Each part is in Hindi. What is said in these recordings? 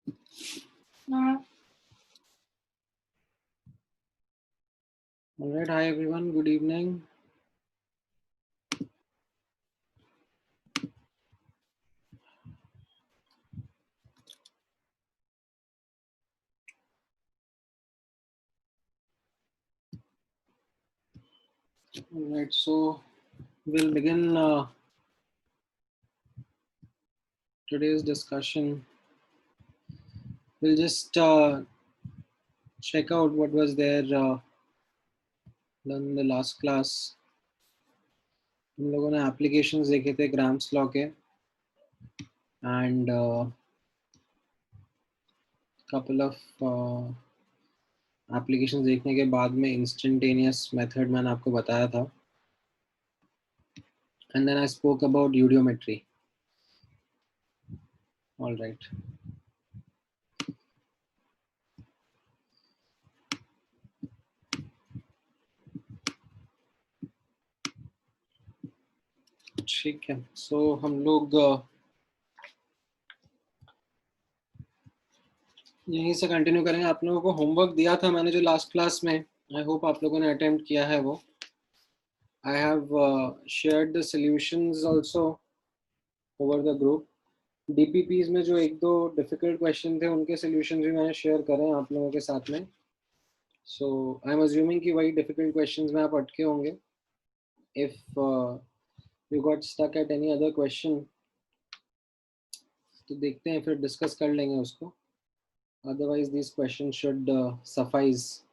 All right, hi everyone, good evening. All right, so we'll begin today's discussion. We'll just check out what was there done in the last class. हम लोगों ने applications देखे थे ग्राम्स लॉ के and couple of applications देखने के बाद में instantaneous method मैंने आपको बताया था and then I spoke about यूडियोमेट्री. All right. ठीक है, so हम लोग यहीं से कंटिन्यू करेंगे. आप लोगों को होमवर्क दिया था मैंने जो लास्ट क्लास में. आई होप आप लोगों ने अटेम्प्ट किया है वो. I have shared the solutions also over the group. DPPs में जो एक दो डिफिकल्ट क्वेश्चन थे उनके सॉल्यूशंस भी मैंने शेयर करे हैं आप लोगों के साथ में. सो आई एम अज्यूमिंग कि वही डिफिकल्ट क्वेश्चंस में आप अटके होंगे. If you got stuck at any other question तो देखते हैं, फिर डिस्कस कर लेंगे उसको. Otherwise, these questions should suffice.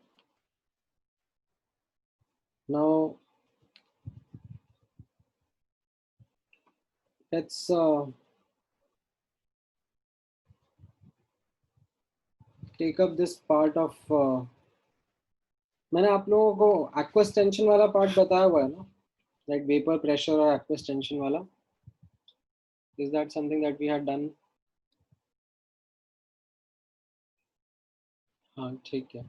Now, let's take up this part of. मैंने आप लोगों को aqueous tension वाला part बताया हुआ है ना, like vapor pressure और aqueous tension वाला. Is that something that we had done? हाँ ठीक है.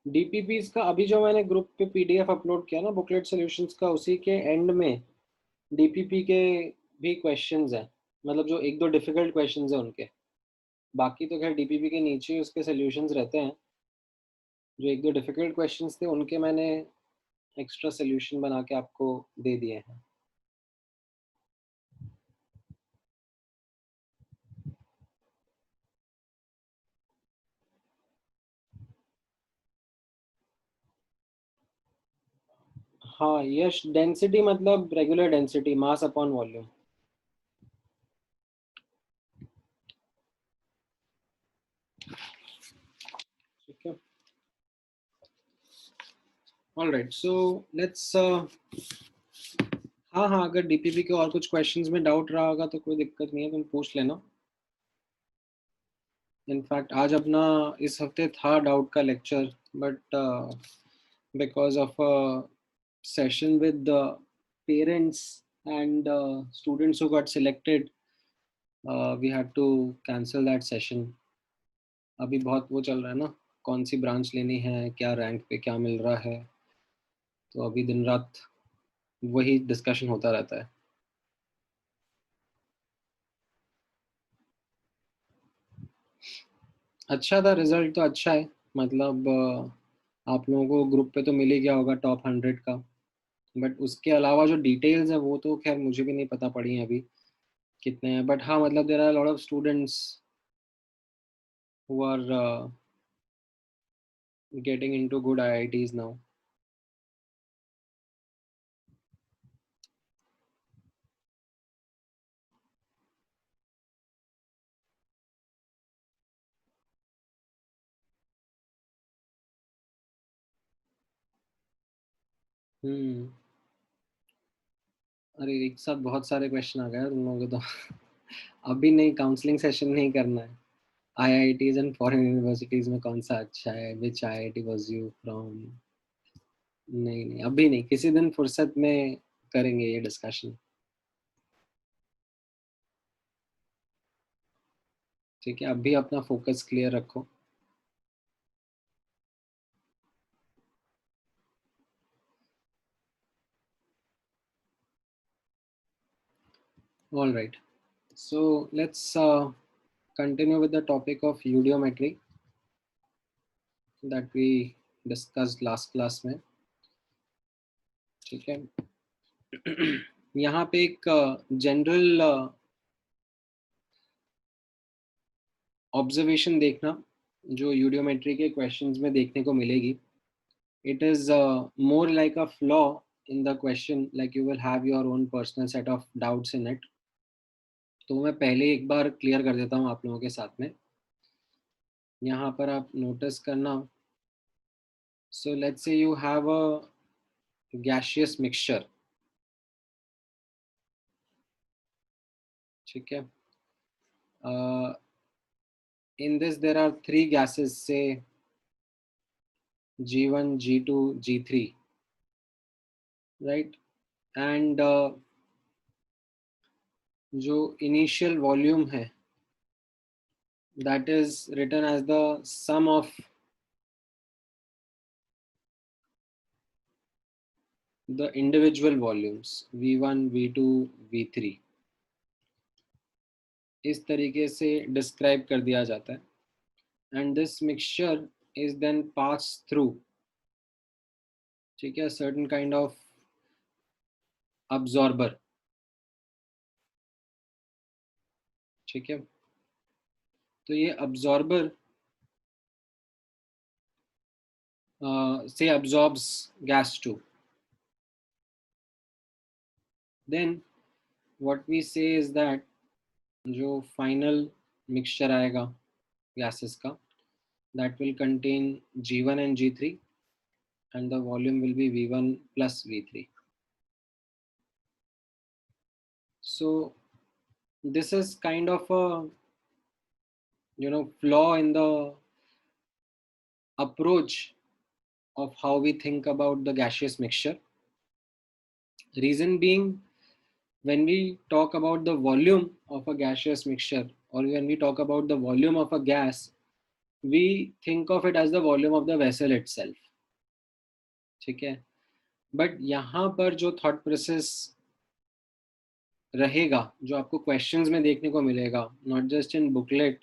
DPPs का अभी जो मैंने ग्रुप पे PDF अपलोड किया ना बुकलेट सॉल्यूशंस का, उसी के एंड में DPP के भी क्वेश्चंस हैं. मतलब जो एक दो डिफिकल्ट क्वेश्चंस हैं उनके. बाकी तो खैर DPP के नीचे ही उसके सॉल्यूशंस रहते हैं. जो एक दो डिफिकल्ट क्वेश्चंस थे उनके मैंने एक्स्ट्रा सॉल्यूशन बना के आपको दे दिए हैं. हाँ यश, डेंसिटी मतलब regular density, mass upon volume. ठीक है. All right, so let's. हाँ हाँ, अगर डीपीपी के और कुछ क्वेश्चंस में डाउट रहा होगा तो कोई दिक्कत नहीं है, तुम पूछ लेना. इनफैक्ट आज अपना इस हफ्ते था डाउट का lecture, but because of session with parents and students who got selected, we had to cancel that session. अभी बहुत वो चल रहा है ना, कौन सी ब्रांच लेनी है, क्या रैंक पे क्या मिल रहा है, तो अभी दिन रात वही डिस्कशन होता रहता है. अच्छा था, रिजल्ट तो अच्छा है. मतलब आप लोगों को ग्रुप पे तो मिल ही गया होगा टॉप 100 का. बट उसके अलावा जो डिटेल्स है वो तो खैर मुझे भी नहीं पता पड़ी हैं अभी कितने हैं. बट हाँ, मतलब there are lot of students who are getting into good IITs now. Hmm. अरे एक साथ बहुत सारे क्वेश्चन आ गए तुम लोगों को तो. अभी नहीं, काउंसलिंग सेशन नहीं करना है. आईआईटीज एंड फॉरेन यूनिवर्सिटीज में कौन सा अच्छा है, विच आईआईटी वाज यू फ्रॉम. नहीं नहीं, अभी नहीं, किसी दिन फुर्सत में करेंगे ये डिस्कशन. ठीक है, अभी अपना फोकस क्लियर रखो. All right, so let's continue with the topic of यूडियोमेट्री that we discussed last class में. ठीक है. यहाँ पे एक जनरल ऑब्जर्वेशन देखना जो यूडियोमेट्री के क्वेश्चंस में देखने को मिलेगी. It is more like a flaw in the question, like you will have your own personal set of doubts in it. तो मैं पहले एक बार क्लियर कर देता हूँ आप लोगों के साथ में. यहाँ पर आप नोटिस करना. So let's say you have a gaseous mixture. ठीक है. In this there are three gases, say G1, G2, G3, right? And जो initial volume है, that is written as the sum of the individual volumes V1, V2, V3. इस तरीके से डिस्क्राइब कर दिया जाता है. And this mixture is then passed through, ठीक है, certain kind of absorber. ठीक है. तो ये absorber say absorbs gas 2. Then what we say is that जो final mixture आएगा gases का, that will contain G1 and G3 and the volume will be V1 plus V3. So this is kind of a flaw in the approach of how we think about the gaseous mixture. Reason being, when we talk about the volume of a gaseous mixture or when we talk about the volume of a gas, we think of it as the volume of the vessel itself. ठीक है. बट यहाँ पर जो थॉट प्रोसेस रहेगा, जो आपको क्वेश्चंस में देखने को मिलेगा, not just in booklet,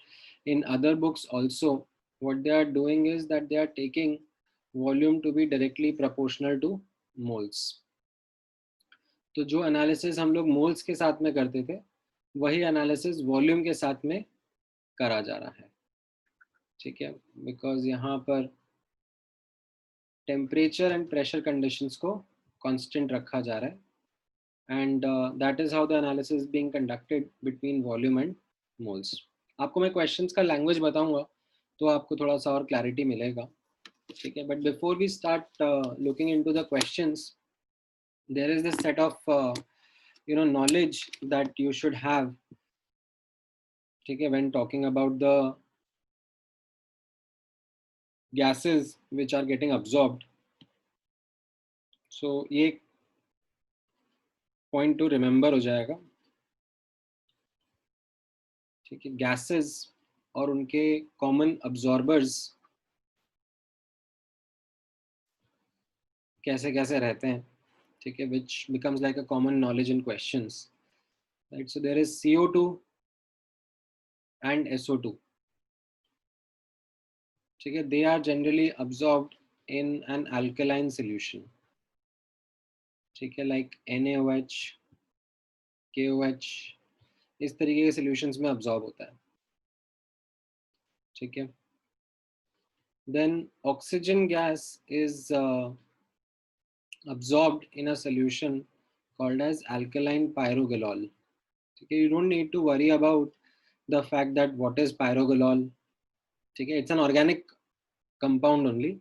in other books also, what they are doing is that they are taking volume to be directly proportional to moles. तो जो एनालिसिस हम लोग मोल्स के साथ में करते थे, वही एनालिसिस वॉल्यूम के साथ में करा जा रहा है. ठीक है. बिकॉज यहाँ पर टेम्परेचर एंड प्रेशर कंडीशंस को कांस्टेंट रखा जा रहा है. And that is how the analysis is being conducted between volume and moles. आपको मैं questions का language बताऊंगा तो आपको थोड़ा सा और clarity मिलेगा. ठीक है. But before we start looking into the questions, there is this set of knowledge that you should have. ठीक है. When talking about the gases which are getting absorbed. So ये point to remember हो जाएगा. ठीक है. Gases और उनके common absorbers कैसे कैसे रहते हैं. ठीक है. which becomes like a common knowledge in questions, right? So there is CO2 and SO2. ठीक है. they are generally absorbed in an alkaline solution. ठीक है. like NaOH, KOH, इस तरीके के solutions में absorb होता है. ठीक है. then oxygen gas is absorbed in a solution called as alkaline pyrogalol. Okay, you don't need to worry about the fact that what is pyrogalol. Okay, it's an organic compound only,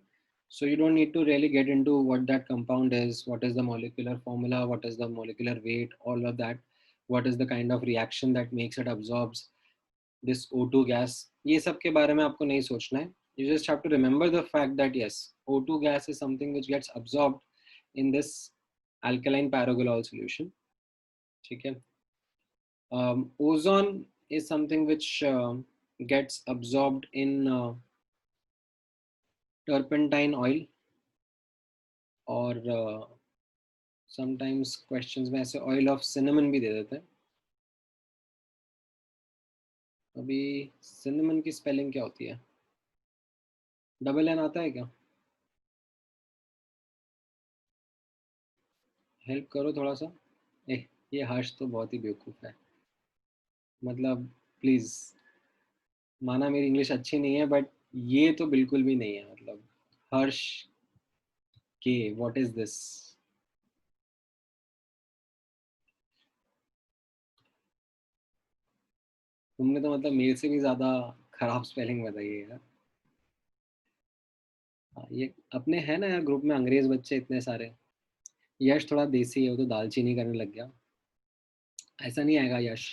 so you don't need to really get into what that compound is, what is the molecular formula, what is the molecular weight, all of that, what is the kind of reaction that makes it absorbs this O2 gas. ये सब के बारे में आपको नहीं सोचना है. You just have to remember the fact that yes, O2 gas is something which gets absorbed in this alkaline pyrogalol solution. ठीक है. Ozone is something which gets absorbed in turpentine oil, और sometimes questions में ऐसे oil of cinnamon भी दे देते हैं. अभी सिनेमन की स्पेलिंग क्या होती है? डबल एन आता है क्या? हेल्प करो थोड़ा सा। ये हर्ष तो बहुत ही बेवकूफ़ है। मतलब प्लीज़, माना मेरी इंग्लिश अच्छी नहीं है बट ये तो बिल्कुल भी नहीं है। मतलब हर्ष के, व्हाट इज दिस? तुमने तो मतलब मेरे से भी ज़्यादा खराब स्पेलिंग बताई है यार। हाँ, ये अपने हैं ना यार ग्रुप में अंग्रेज बच्चे इतने सारे। यश थोड़ा देसी है, वो तो दालचीनी करने लग गया। ऐसा नहीं आएगा यश।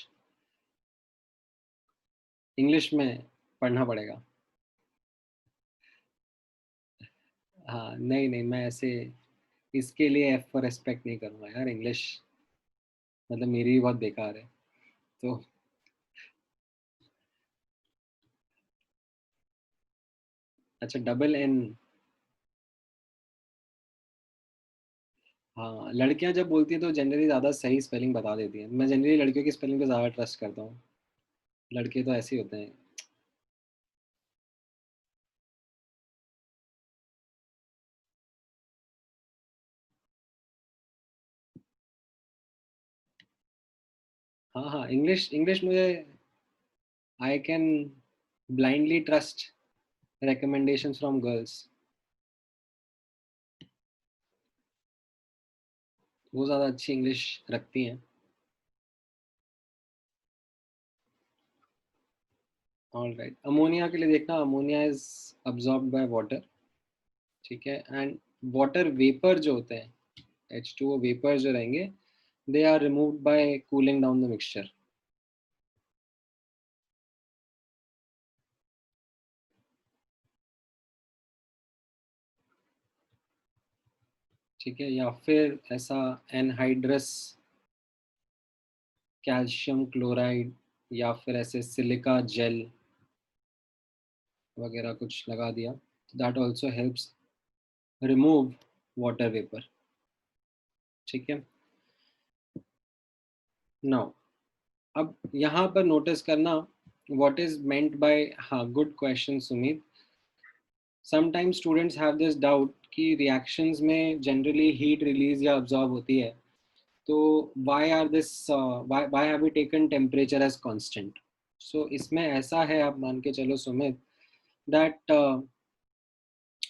इंग्लिश में पढ़ना पड़ेगा। हाँ नहीं नहीं, मैं ऐसे इसके लिए एफ फॉर रेस्पेक्ट नहीं करूँगा यार। इंग्लिश मतलब मेरी भी बहुत बेकार है तो। अच्छा, डबल एन। हाँ, लड़कियां जब बोलती हैं तो जनरली ज़्यादा सही स्पेलिंग बता देती हैं। मैं जनरली लड़कियों की स्पेलिंग पे ज़्यादा ट्रस्ट करता हूँ। लड़के तो ऐसे ही होते हैं। हाँ हाँ, इंग्लिश इंग्लिश मुझे, I can blindly trust recommendations from girls. वो ज़्यादा अच्छी इंग्लिश रखती हैं। ऑल राइट, अमोनिया के लिए देखना, ammonia is absorbed by water. ठीक है, एंड वाटर वेपर जो होते हैं, H2O वेपर जो रहेंगे, they are removed by cooling down the mixture. ठीक है, या फिर ऐसा एनहाइड्रस कैल्शियम क्लोराइड, या फिर ऐसे सिलिका जेल वगैरह कुछ लगा दिया, that also helps remove water vapour. ठीक है। नाउ, अब यहाँ पर नोटिस करना, व्हाट इज मेंट बाय, हाँ good question Sumit. Sometimes students have this doubt कि रिएक्शंस में जनरली हीट रिलीज या अब्जॉर्ब होती है, तो why are this why have we taken temperature as constant? So इसमें ऐसा है, आप मान के चलो सुमित, that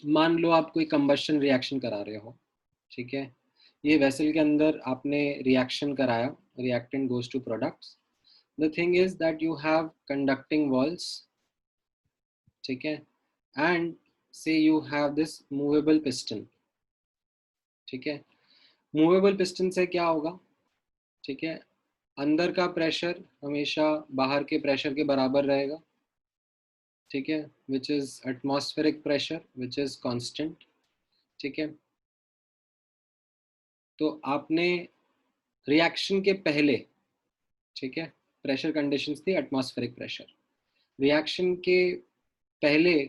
मान लो आप कोई कंबशन रिएक्शन करा रहे हो। ठीक है, ये वेसल के अंदर आपने रिएक्शन कराया, reactant goes to products. The thing is that you have conducting walls. ठीक है, and say you have this movable piston. ठीक है, मूवेबल पिस्टन से क्या होगा? ठीक है, अंदर का प्रेशर हमेशा बाहर के प्रेशर के बराबर रहेगा। ठीक है, which is atmospheric pressure which is constant. ठीक है, तो आपने रिएक्शन के पहले, ठीक है, प्रेशर कंडीशंस थी एटमॉस्फेरिक प्रेशर। रिएक्शन के पहले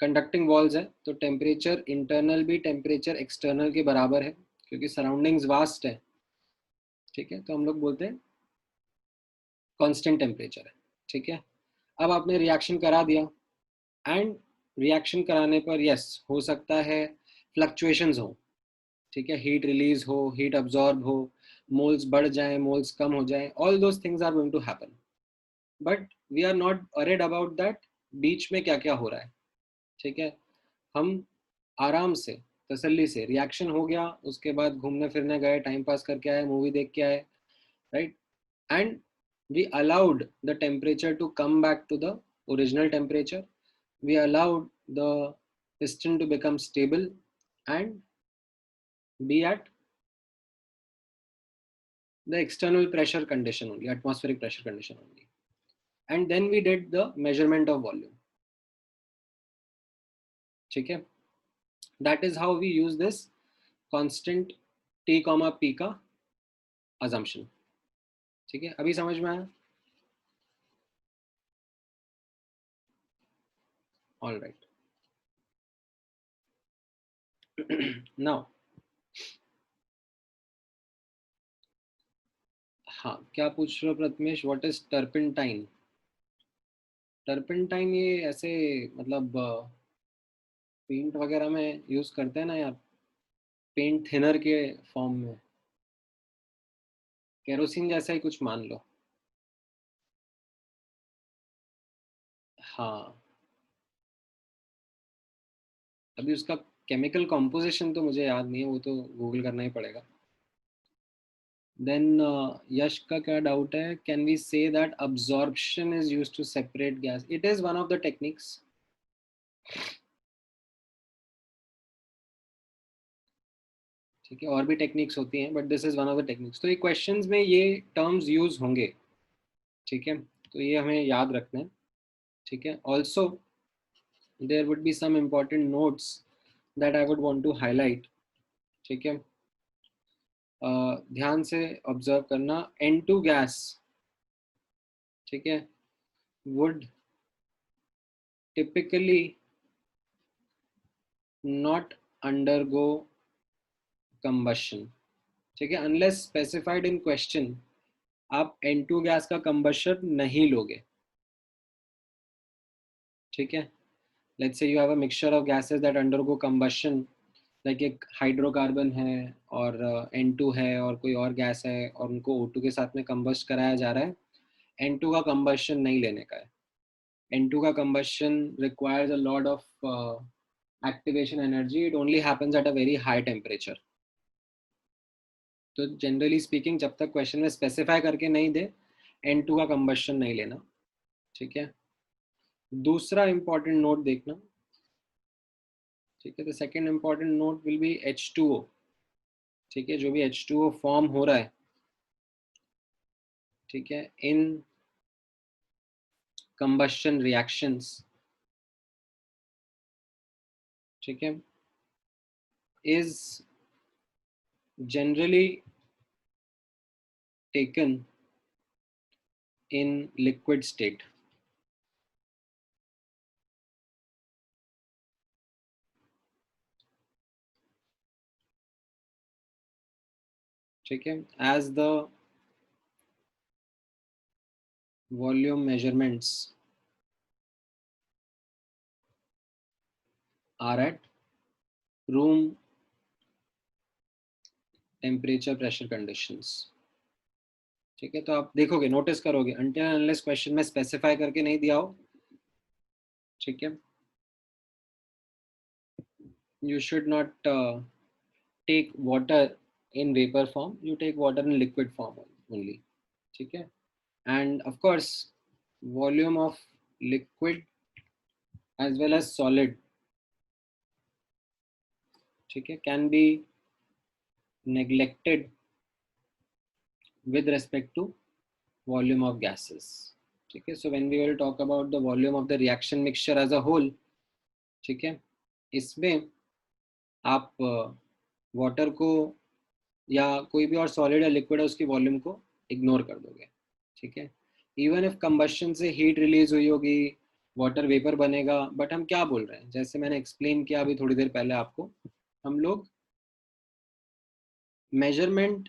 कंडक्टिंग वॉल्स है, तो टेम्परेचर इंटरनल भी टेम्परेचर एक्सटर्नल के बराबर है, क्योंकि सराउंडिंग्स वास्ट है। ठीक है, तो हम लोग बोलते हैं कांस्टेंट टेम्परेचर है। ठीक है, अब आपने रिएक्शन करा दिया, एंड रिएक्शन कराने पर यस, हो सकता है फ्लक्चुएशंस हो। ठीक है, हीट रिलीज हो, हीट अब्जॉर्ब हो, मोल्स बढ़ जाए, मोल्स कम हो जाए, all those things are going to happen. But we are not worried about that बीच में क्या क्या हो रहा है। ठीक है, हम आराम से, तसल्ली से, रिएक्शन हो गया उसके बाद घूमने फिरने गए, टाइम पास करके आए, मूवी देख के आए, right, and we allowed the temperature to come back to the original temperature. We allowed the piston to become stable and be at the external pressure condition only, atmospheric pressure condition only. And then we did the measurement of volume. ठीक है, that is how we use this constant t comma p का assumption. ठीक है, अभी समझ में आया? All right. Now, हाँ क्या पूछ रहे हो Prathamesh, what is turpentine? Turpentine ये ऐसे मतलब पेंट वगैरह में यूज करते हैं ना यार, पेंट थिनर के फॉर्म में, केरोसिन जैसा ही कुछ मान लो। हाँ, अभी उसका केमिकल कॉम्पोजिशन तो मुझे याद नहीं है, वो तो गूगल करना ही पड़ेगा। देन यश का क्या डाउट है, can we say that absorption is used to separate gas? It is one of the techniques. ठीक है, और भी टेक्निक्स होती हैं but this is one of the techniques. तो ये क्वेश्चंस में ये टर्म्स यूज होंगे। ठीक है, तो ये हमें याद रखना है। ठीक है, also there would be some important notes that I would want to highlight. ठीक है, ध्यान से ऑब्जर्व करना। N2 गैस, ठीक है, would typically not undergo combustion। ठीक है, unless specified in question, आप N2 गैस का combustion नहीं लोगे। ठीक है, let's say you have a mixture of gases that undergo combustion, like एक हाइड्रोकार्बन है और N2 है और कोई और गैस है और उनको O2 के साथ में combust कराया जा रहा है। N2 का combustion नहीं लेने का है। N2 का combustion requires a lot of activation energy. It only happens at a very high temperature. तो जनरली स्पीकिंग जब तक क्वेश्चन में स्पेसिफाई करके नहीं दे, N2 का कंबशन नहीं लेना। ठीक है, दूसरा इंपॉर्टेंट नोट देखना। ठीक है, तो second important note will be H2O। ठीक है, जो भी H2O फॉर्म हो रहा है, ठीक है, इन कंबशन रिएक्शंस, ठीक है, is generally taken in liquid state. ठीक है, as the volume measurements are at room temperature pressure conditions. ठीक है, तो आप देखोगे, नोटिस करोगे, अनटिल अनलेस क्वेश्चन में स्पेसिफाई करके नहीं दिया हो, ठीक है, you should not take water in vapor form, you take water in liquid form only। ठीक है, and of course volume of liquid as well as solid, ठीक है, can be neglected with respect to volume of gases। ठीक है, so when we will talk about the volume of the reaction mixture as a whole, ठीक है, इसमें आप वाटर को या कोई भी और सॉलिड या लिक्विड है उसकी वॉल्यूम को इग्नोर कर दोगे। ठीक है, इवन इफ कंबशन से हीट रिलीज हुई होगी, वाटर वेपर बनेगा, बट हम क्या बोल रहे हैं, जैसे मैंने एक्सप्लेन किया अभी थोड़ी देर पहले आपको, हम लोग मेजरमेंट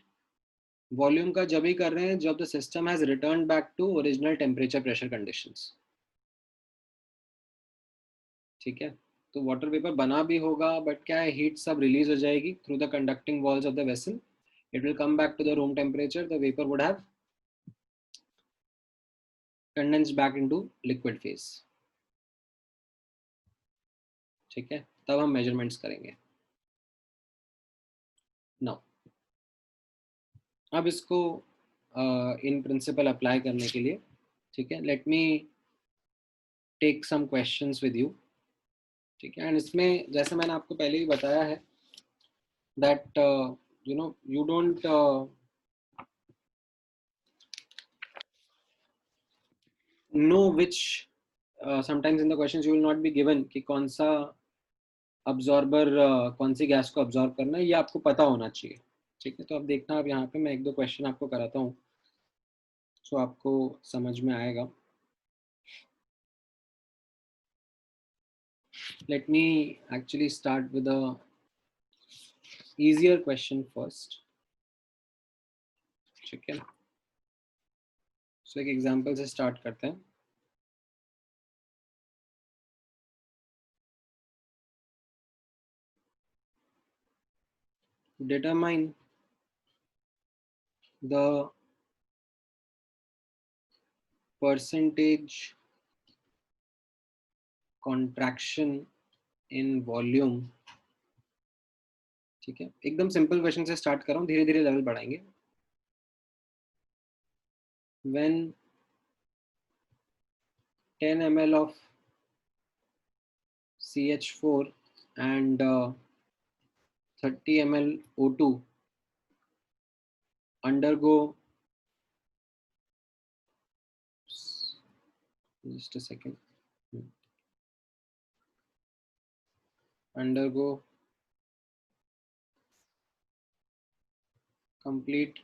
वॉल्यूम का जब ही कर रहे हैं जब the system has return back to original temperature pressure conditions. ठीक है, तो वाटर वेपर बना भी होगा बट क्या है, हीट सब रिलीज हो जाएगी through the conducting walls of the vessel, it will come back to the room temperature, the vapor would have condensed back into liquid phase। ठीक है, तब हम मेजरमेंट्स करेंगे। नाउ अब इसको इन प्रिंसिपल अप्लाई करने के लिए, ठीक है, let me take some questions with you. ठीक है, एंड इसमें जैसे मैंने आपको पहले ही बताया है that you don't know which sometimes in the questions you will not be given कि कौन सा अब्जॉर्बर कौन सी गैस को अब्जॉर्ब करना है, ये आपको पता होना चाहिए। ठीक है, तो अब देखना, अब यहाँ पे मैं एक दो क्वेश्चन आपको कराता हूँ सो आपको समझ में आएगा। Let me actually start with a easier question first। ठीक है, सो एक एग्जांपल से स्टार्ट करते हैं। determine the percentage contraction in volume. ठीक है, एकदम सिंपल क्वेश्चन से स्टार्ट कर रहा हूँ, धीरे धीरे लेवल बढ़ाएंगे. When 10 ml of CH4 and 30 ml O2 undergo, just a second, undergo complete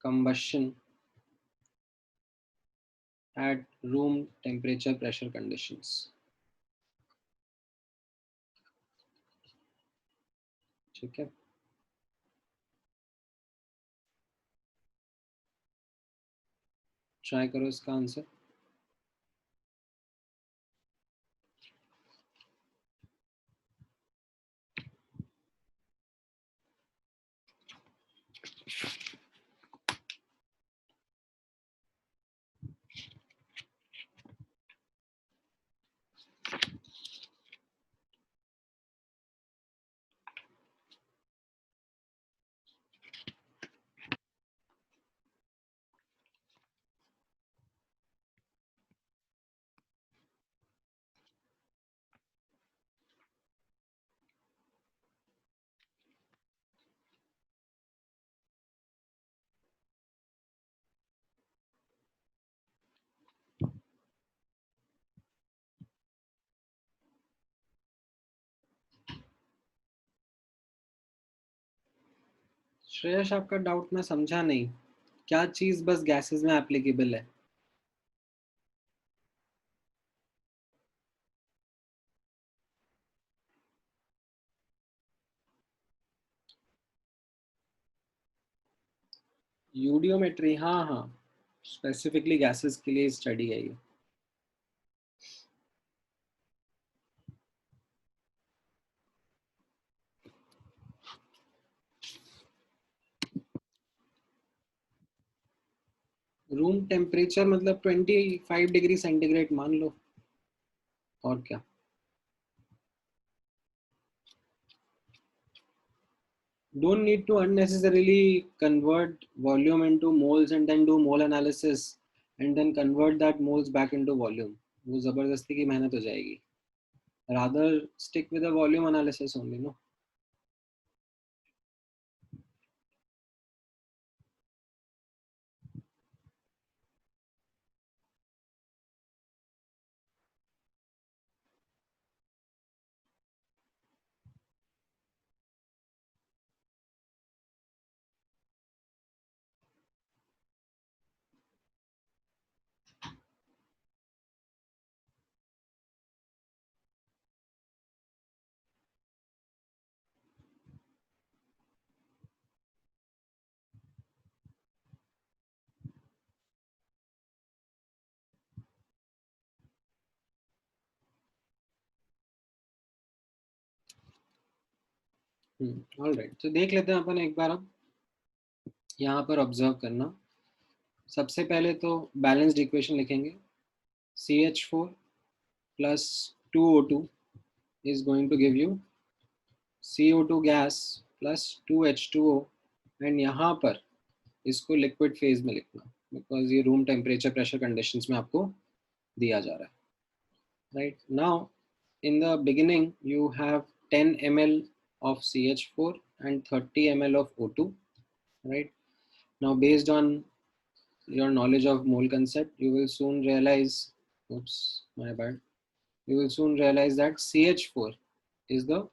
combustion at room temperature pressure conditions. ठीक है, ट्राई करो इसका आंसर. श्रेयस, आपका डाउट मैं समझा नहीं, क्या चीज बस गैसेस में एप्लीकेबल है? यूडियोमेट्री, हाँ हाँ, स्पेसिफिकली गैसेस के लिए स्टडी है ये. रूम टेम्परेचर मतलब 25 डिग्री सेंटीग्रेड मान लो, और क्या. Don't need to unnecessarily convert volume into moles and then do mole analysis and then convert that moles back into volume. वो जबरदस्ती की मेहनत हो जाएगी. Rather stick with the volume analysis only, no? All right, तो देख लेते हैं अपन एक बार. अब यहाँ पर ऑब्जर्व करना, सबसे पहले तो बैलेंस्ड इक्वेशन लिखेंगे. CH4 plus 2O2 is going to give you CO2 gas plus 2H2O, and यहाँ पर इसको लिक्विड फेज में लिखना, बिकॉज ये रूम टेम्परेचर प्रेशर कंडीशंस में आपको दिया जा रहा है. Right now in the beginning you have 10 ml of CH4 and 30 ml of O2. Right now, based on your knowledge of mole concept, you will soon realize, oops, my bad, you will soon realize that CH4 is the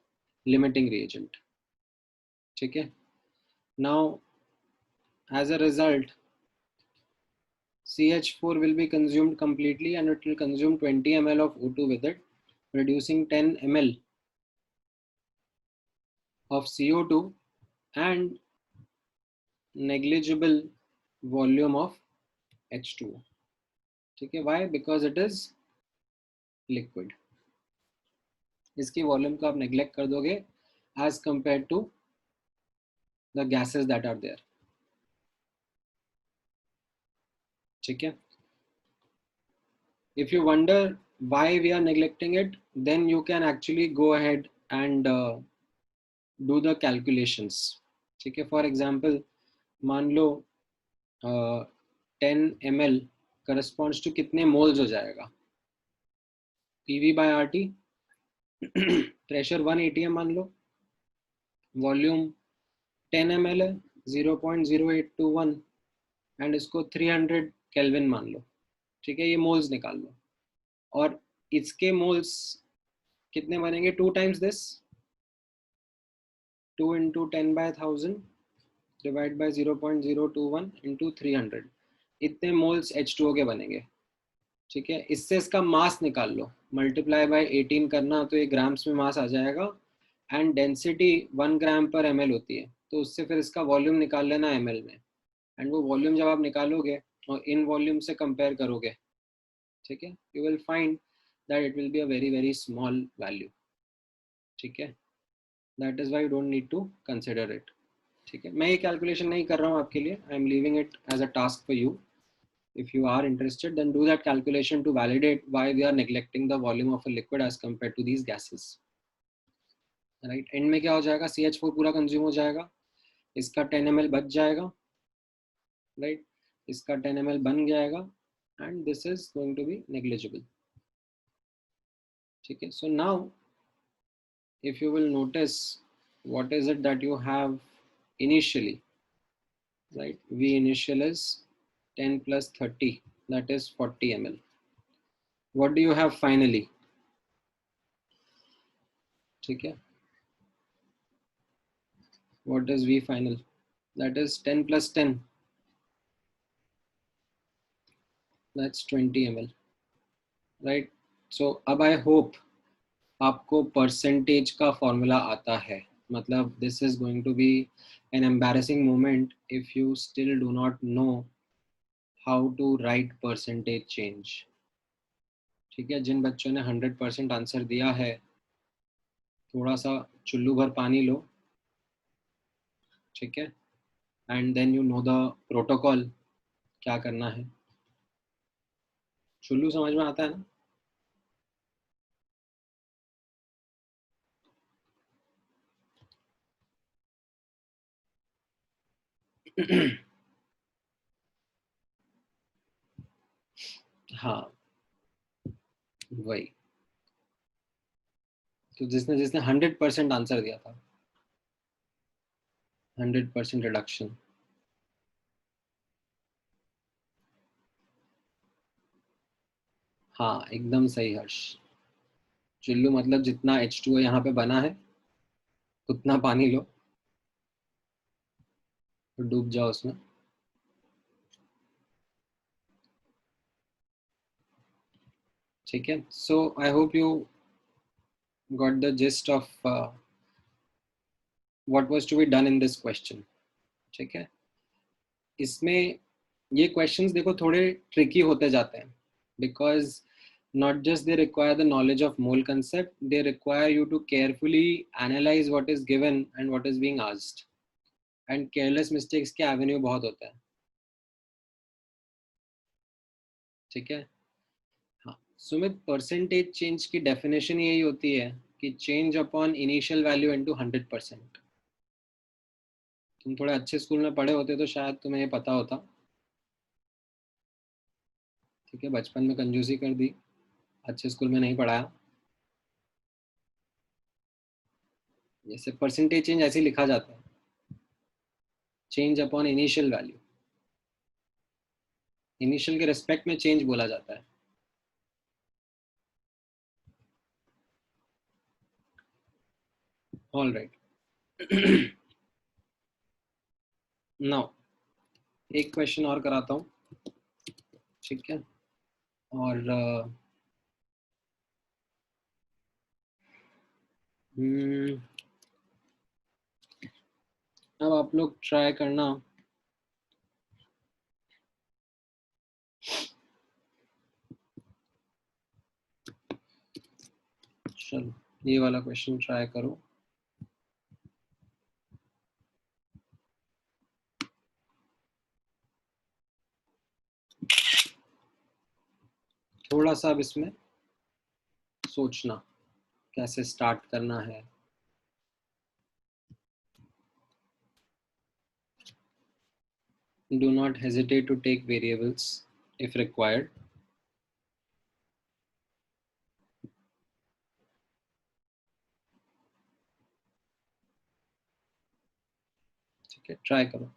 limiting reagent. ठीक है, now as a result CH4 will be consumed completely and it will consume 20 ml of O2 with it, producing 10 ml of CO2 and negligible volume of H2O. ठीक है, why? Because it is liquid. इसकी वॉल्यूम को आप नेग्लेक्ट कर दोगे as compared to the gases that are there. ठीक है? If you wonder why we are neglecting it, then you can actually go ahead and do the calculations. ठीक है? For example, मान लो 10 ml corresponds to कितने moles हो जाएगा? PV by RT, pressure 1 atm मान लो, वॉल्यूम 10 ml है, 0.0821 एंड इसको 300 केल्विन मान लो. ठीक है? ये मोल्स निकाल लो और इसके मोल्स कितने बनेंगे? 2 times this, 2 into 10 by 1000 divide by 0.021 into 300. इतने मोल्स H2O के बनेंगे. ठीक है? इससे इसका मास निकाल लो, मल्टीप्लाई बाय 18 करना तो ये ग्राम्स में मास आ जाएगा एंड डेंसिटी 1 ग्राम पर ml होती है, तो उससे फिर इसका वॉल्यूम निकाल लेना ml में, एंड वो वॉल्यूम जब आप निकालोगे और इन वॉल्यूम से कंपेयर करोगे, ठीक है, you will find that it will be a very very small value. ठीक है? That is why you don't need to consider it. ठीक है? मैं ये कैलकुलेशन नहीं कर रहा हूँ आपके लिए, I am leaving it as a task for you. If you are interested, then do that calculation to validate why we are neglecting the volume of a liquid as compared to these gases. Right? End में क्या हो जाएगा? CH4 पूरा कंज्यूम हो जाएगा, इसका 10 ml बच जाएगा, right? इसका 10 ml बन जाएगा, and this is going to be negligible. ठीक है? So now, if you will notice, what is it that you have initially, right? V initial is 10 plus 30, that is 40 ml. What do you have finally? ठीक है? What is V final? That is 10 plus 10. That's 20 ml. Right? So अब I hope आपको percentage का formula आता है. मतलब this is going to be an embarrassing moment if you still do not know how to write percentage change. ठीक है? जिन बच्चों ने 100% आंसर दिया है, थोड़ा सा चुल्लू भर पानी लो. ठीक है? And then you know the protocol, क्या करना है. चुल्लू समझ में आता है ना? हाँ, वही. तो जिसने जिसने 100% आंसर दिया था, 100% रिडक्शन. हाँ, एकदम सही हर्ष. चुल्लू मतलब जितना H2O यहाँ पे बना है उतना पानी लो, तो डूब जाओ उसमें. ठीक है? So I hope you got the gist of what was to be done in this question. ठीक है? इसमें ये क्वेश्चंस देखो थोड़े ट्रिकी होते जाते हैं, because not just they require the knowledge of mole concept, they require you to carefully analyze what is given and what is being asked, and careless mistakes के avenue बहुत होता है. ठीक है? हाँ, सुमित, परसेंटेज चेंज की डेफिनेशन यही होती है कि change upon initial value into 100%. तुम थोड़े अच्छे स्कूल में पढ़े होते तो शायद तुम्हें ये पता होता. ठीक है? बचपन में कंजूसी कर दी, अच्छे स्कूल में नहीं पढ़ाया. जैसे परसेंटेज चेंज ऐसे लिखा जाता है, change upon initial value. Initial के रेस्पेक्ट में चेंज बोला जाता है. All right. नाउ एक क्वेश्चन और कराता हूँ. ठीक है? और अब आप लोग ट्राई करना. चलो ये वाला क्वेश्चन ट्राई करो. थोड़ा सा अब इसमें सोचना कैसे स्टार्ट करना है. Do not hesitate to take variables if required. ठीक है, ट्राई करो.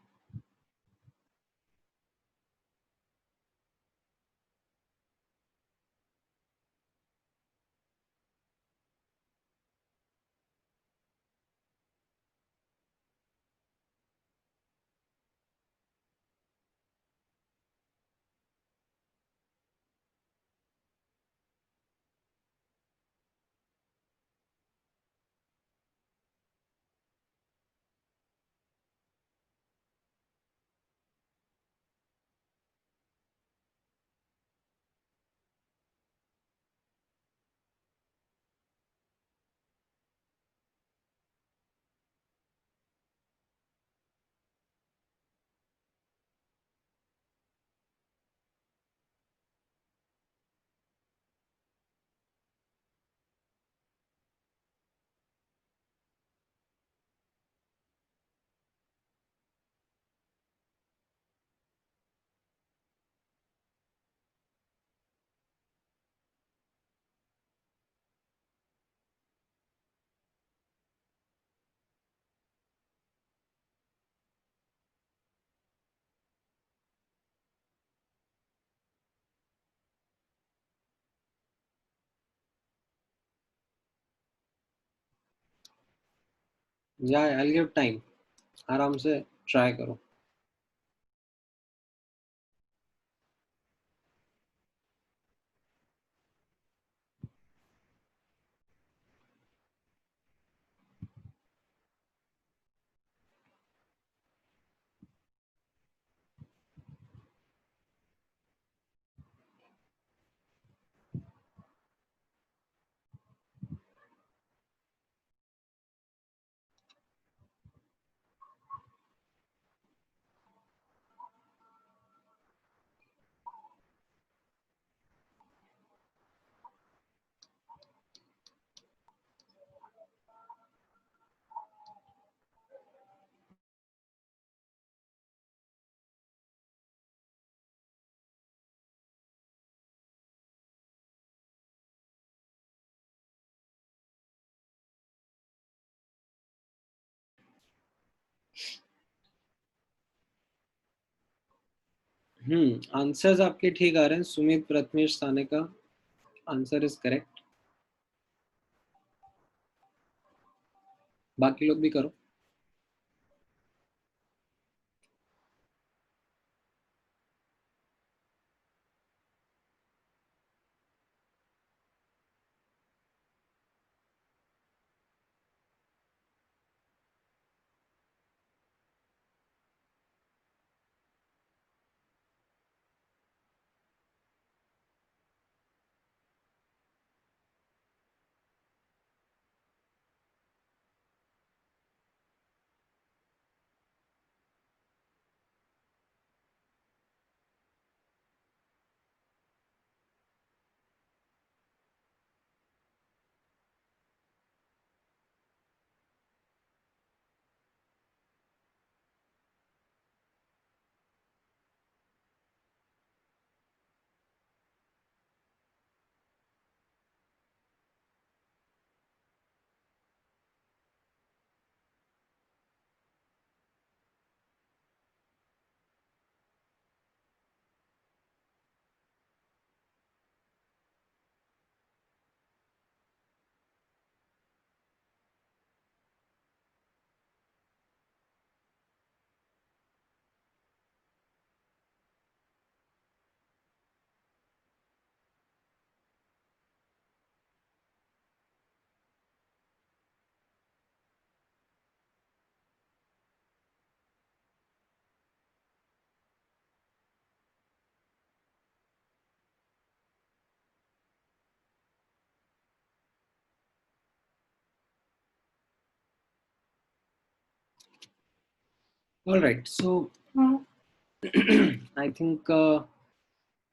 Yeah, I'll give time. आराम से ट्राई करो. आंसर्स आपके ठीक आ रहे हैं. सुमित, प्रथमेश, साने का आंसर इज करेक्ट. बाकी लोग भी करो. All right, so I think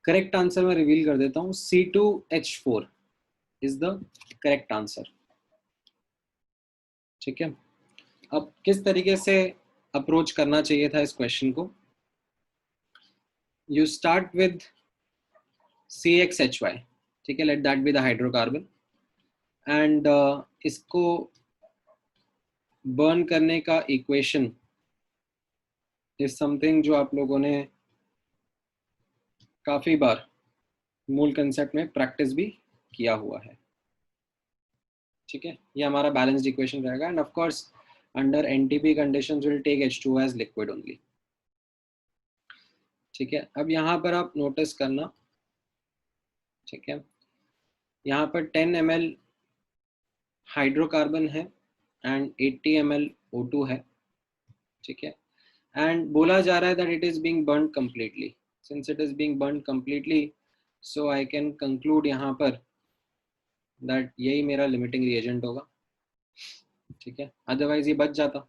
correct answer मैं रिवील कर देता हूँ, C2H4 is the correct answer. ठीक है, अब किस तरीके से अप्रोच करना चाहिए था इस क्वेश्चन को? यू स्टार्ट विद CXHY, ठीक है, let that be the hydrocarbon, and इसको बर्न करने का इक्वेशन इज समथिंग जो आप लोगों ने काफी बार मूल कंसेप्ट में प्रैक्टिस भी किया हुआ है। ठीक है, ये हमारा बैलेंस्ड इक्वेशन रहेगा, and of course under NTP conditions will take H2 as liquid only. ठीक है, अब यहाँ पर आप नोटिस करना, ठीक है, यहाँ पर 10 ml हाइड्रोकार्बन है एंड 80 ml O2 है। ठीक है, एंड बोला जा रहा है that it is being burn completely. Since it is being burn completely, so I can conclude यहाँ पर दैट यही मेरा लिमिटिंग रिएजेंट होगा। ठीक है, अदरवाइज ये बच जाता।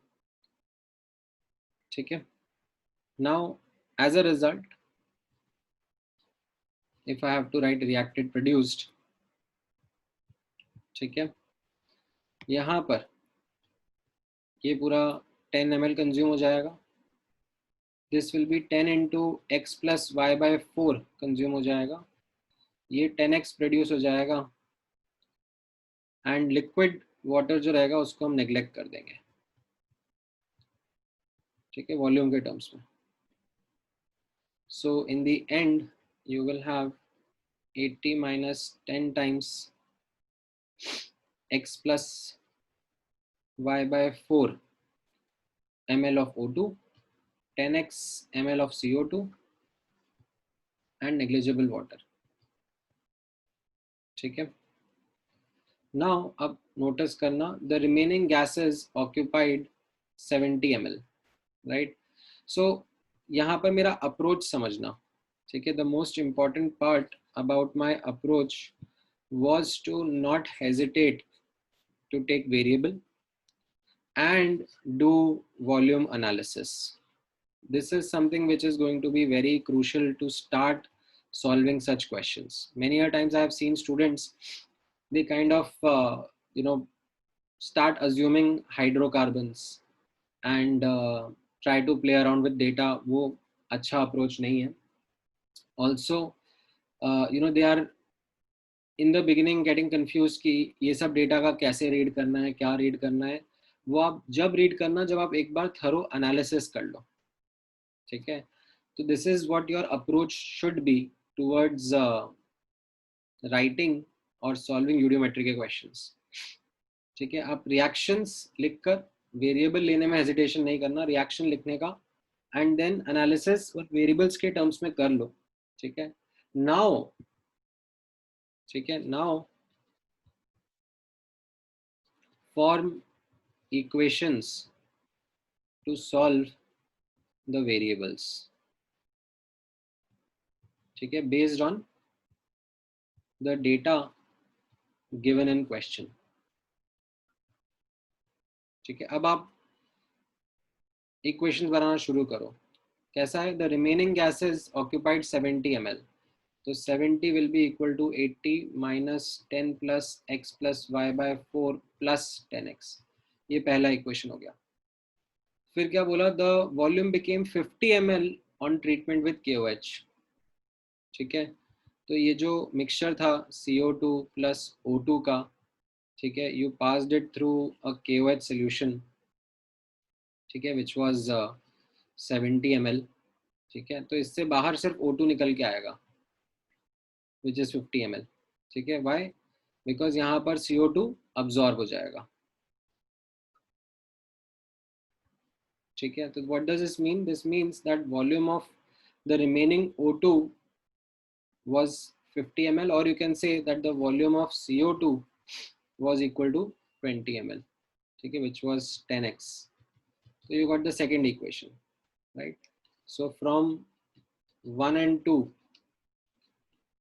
ठीक है, now as a result if I have to write reacted produced, ठीक है, यहाँ पर ये पूरा 10 ml कंज्यूम हो जाएगा, this will be 10 into x plus y by 4 consume हो जाएगा, ये 10x प्रोड्यूस हो जाएगा, एंड लिक्विड वाटर जो रहेगा उसको हम नेग्लेक्ट कर देंगे। ठीक है, वॉल्यूम के टर्म्स में। So in the end you will have 80 minus 10 times x plus y by 4 ml of O2, 10x ml of CO2 and negligible water। ठीक है, नाउ अब नोटिस करना, the remaining gases occupied 70 ml, right. So यहाँ पर मेरा अप्रोच समझना, ठीक है, the most important part about my approach was to not hesitate to take variable and do volume analysis. This is something which is going to be very crucial to start solving such questions. Many a times I have seen students, they kind of start assuming hydrocarbons and try to play around with data. वो अच्छा approach नहीं है. Also they are in the beginning getting confused कि ये सब डेटा का कैसे रीड करना है, क्या रीड करना है। वो आप जब रीड करना जब आप एक बार थरो एनालिसिस कर लो। ठीक है, तो this is what your approach should be towards writing और सॉल्विंग यूडियोमेट्री के क्वेश्चंस। ठीक है, आप रिएक्शंस लिखकर वेरिएबल लेने में हेजिटेशन नहीं करना, रिएक्शन लिखने का, एंड देन एनालिसिस और वेरिएबल्स के टर्म्स में कर लो। ठीक है, now form equations to solve the variables, ठीक है, based on the data given in question। ठीक है, अब आप इक्वेशंस बनाना शुरू करो। कैसा है, the remaining gases occupied 70 ml, तो 70 will be equal to 80 minus 10 plus x plus y by 4 plus 10x। ये पहला इक्वेशन हो गया। फिर क्या बोला, the volume became 50 ml on treatment with KOH। ठीक है, तो ये जो मिक्सचर था CO2 प्लस O2 का, ठीक है, you passed it through a KOH solution, ठीक है, विच वाज 70 ml। ठीक है, तो इससे बाहर सिर्फ O2 निकल के आएगा विच इज 50 ml। ठीक है, वाई, बिकॉज यहाँ पर CO2 अब्जॉर्ब हो जाएगा। ठीक है, तो what does this mean, this means that volume of the remaining O2 was 50 ml, or you can say that the volume of CO2 was equal to 20 ml, okay, which was 10x. So you got the second equation, right? So from 1 and 2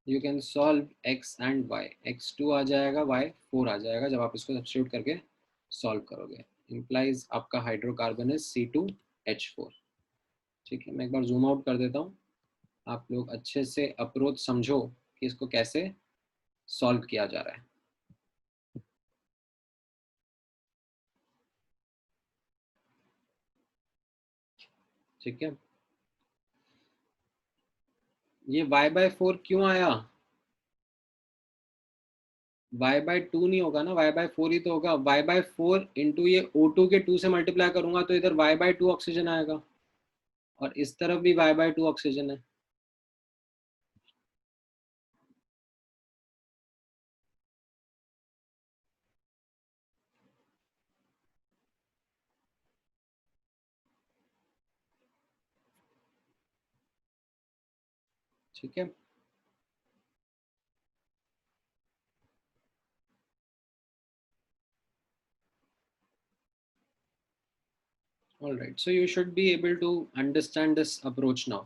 you can solve x and y, x2 आ जाएगा, y 4 आ जाएगा जब आप इसको सब्स्टिट्यूट करके सॉल्व करोगे। implies आपका हाइड्रोकार्बन है C2H4। ठीक है, मैं एक बार जूम आउट कर देता हूँ। आप लोग अच्छे से अप्रोच समझो कि इसको कैसे सॉल्व किया जा रहा है। ठीक है, ये y/4 क्यों आया? y/2 नहीं होगा ना, y/4 ही तो होगा। y/4 इंटू ये O2 के 2 से मल्टीप्लाई करूंगा तो इधर y/2 ऑक्सीजन आएगा, और इस तरफ भी y/2 ऑक्सीजन है। ठीक है, all right, so you should be able to understand this approach now.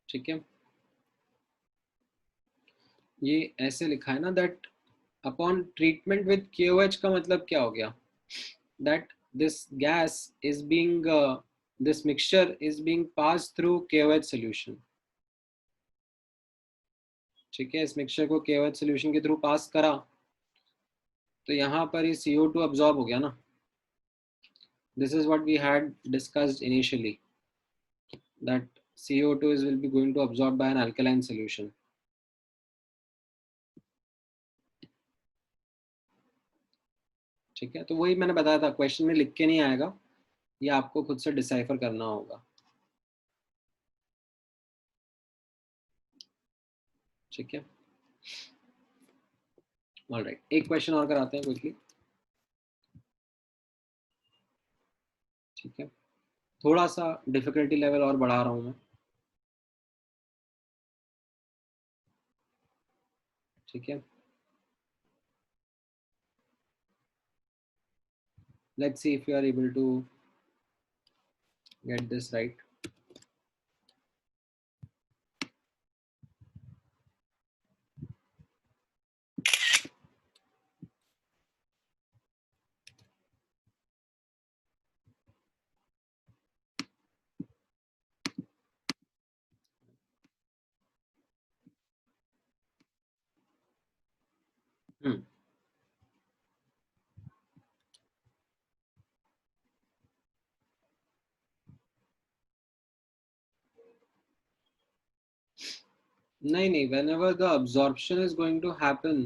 ठीक है, ये ऐसे लिखा है ना, that upon treatment with KOH का मतलब क्या हो गया? That this gas is being this mixture is being passed through KOH solution. ठीक है, इस मिक्सचर को KOH solution के थ्रू पास करा तो यहाँ पर ये CO2 absorb हो गया ना. This is what we had discussed initially, that CO2 will be going to absorb by an alkaline solution. ठीक है, तो वही मैंने बताया था, क्वेश्चन में लिख के नहीं आएगा, ये आपको खुद से डिसाइफर करना होगा. ठीक है, ऑलराइट, एक क्वेश्चन और कराते हैं क्विकली. ठीक है, थोड़ा सा डिफिकल्टी लेवल और बढ़ा रहा हूँ मैं. ठीक है, let's see if you are able to get this right. नहीं नहीं, whenever the absorption is going to happen,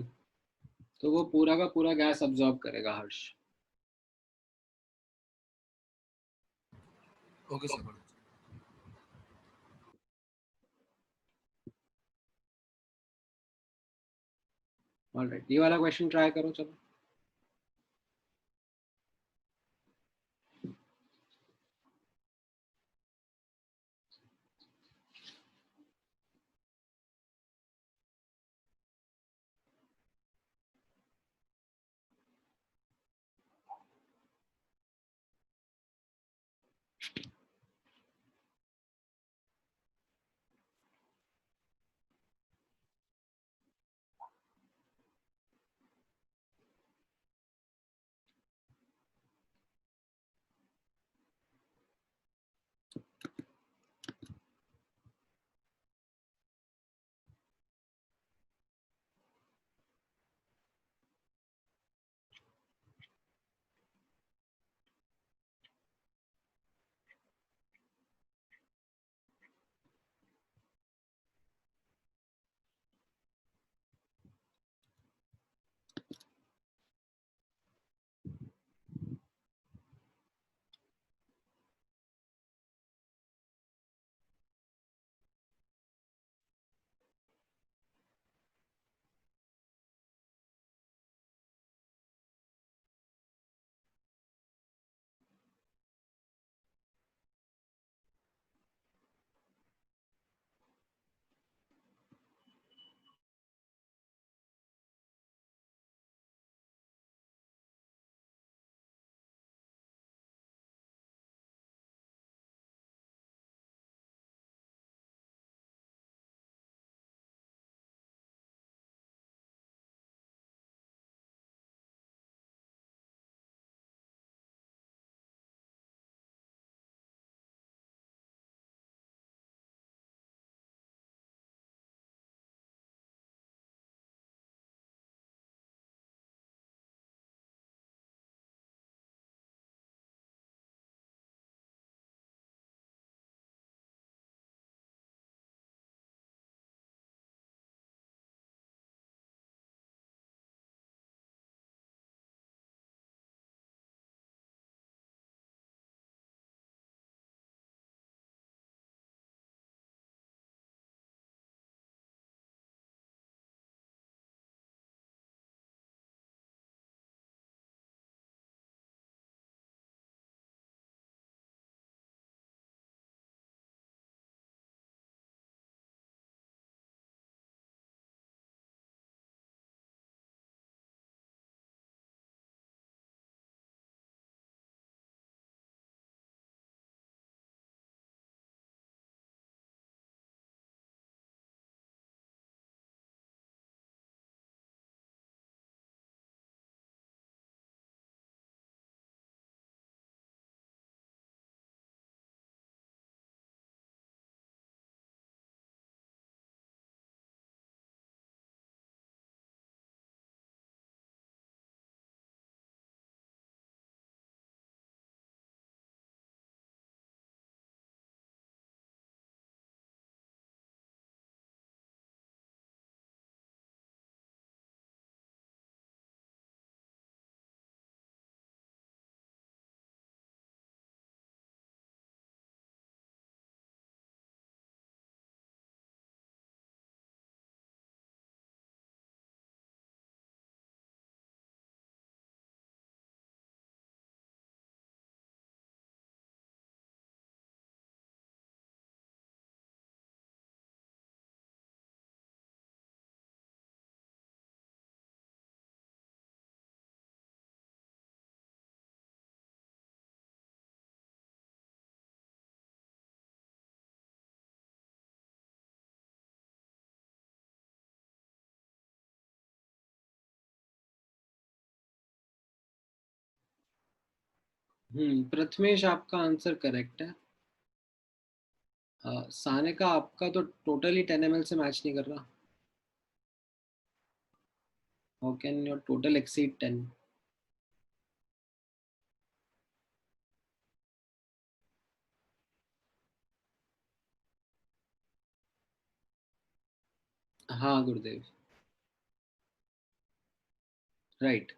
तो वो पूरा का पूरा गैस अब्सॉर्ब करेगा हर्ष. Okay sir. ऑलराइट, ये वाला क्वेश्चन ट्राई करो चलो. प्रथमेश आपका आंसर करेक्ट है। सानिका आपका तो टोटली 10 ml से मैच नहीं कर रहा। How can your total exceed 10? हाँ गुरुदेव, right.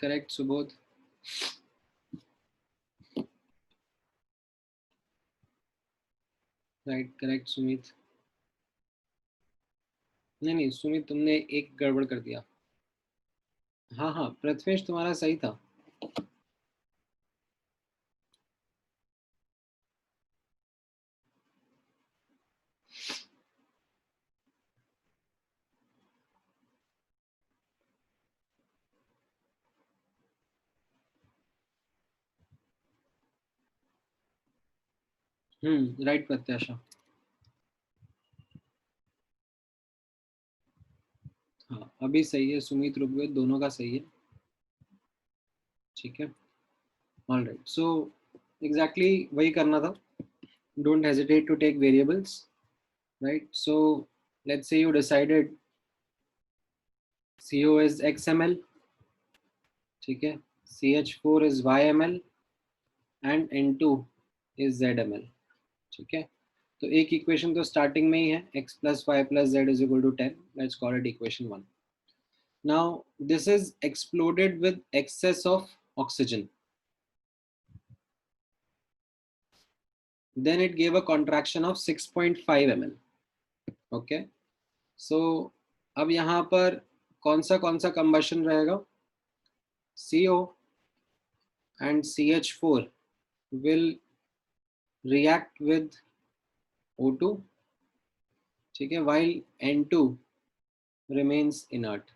Correct Subodh. Right, correct Sumit. नहीं नहीं सुमित, तुमने एक गड़बड़ कर दिया। हाँ हाँ, प्रथमेश तुम्हारा सही था। राइट प्रत्याशा। हाँ अभी सही है, सुमित ऋग्वेद दोनों का सही है। ठीक है, ऑल राइट। सो एग्जैक्टली वही करना था। Don't hesitate to take variables, right. So let's say you decided CO is XML, ठीक है, CH4 is YML and N2 is ZML। ठीक है, तो एक इक्वेशन तो स्टार्टिंग में ही है, x plus y plus z is equal to 10। Let's call it equation 1। Now this is exploded with excess of oxygen, then it gave a contraction of 6.5 ml। Okay, so अब यहाँ पर कौन सा कंबशन रहेगा? CO and CH4 will react with O2, ठीक है, while N2 remains inert।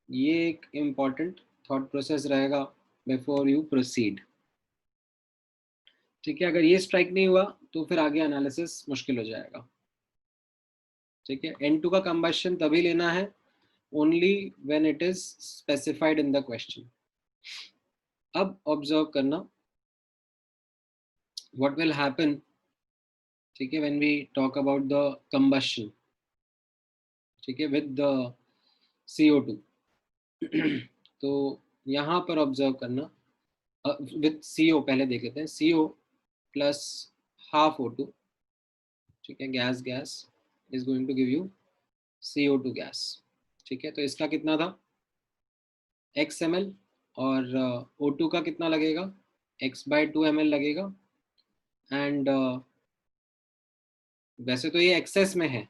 ये एक important thought process रहेगा before you proceed। ठीक है, अगर ये स्ट्राइक नहीं हुआ तो फिर आगे एनालिसिस मुश्किल हो जाएगा। ठीक है, N2 का कंबशन तभी लेना है only when it is specified in the question. अब ऑब्जर्व करना व्हाट विल हैपन, ठीक है, when we talk about the combustion, ठीक है, विद द CO2। तो यहाँ पर ऑब्जर्व करना विद CO, पहले देख लेते हैं। CO प्लस हाफ O2, ठीक है, gas gas is going to give you CO2 gas. ठीक है, तो इसका कितना था? XML, और O2 का कितना लगेगा? x/2 ml लगेगा। एंड वैसे तो ये एक्सेस में है,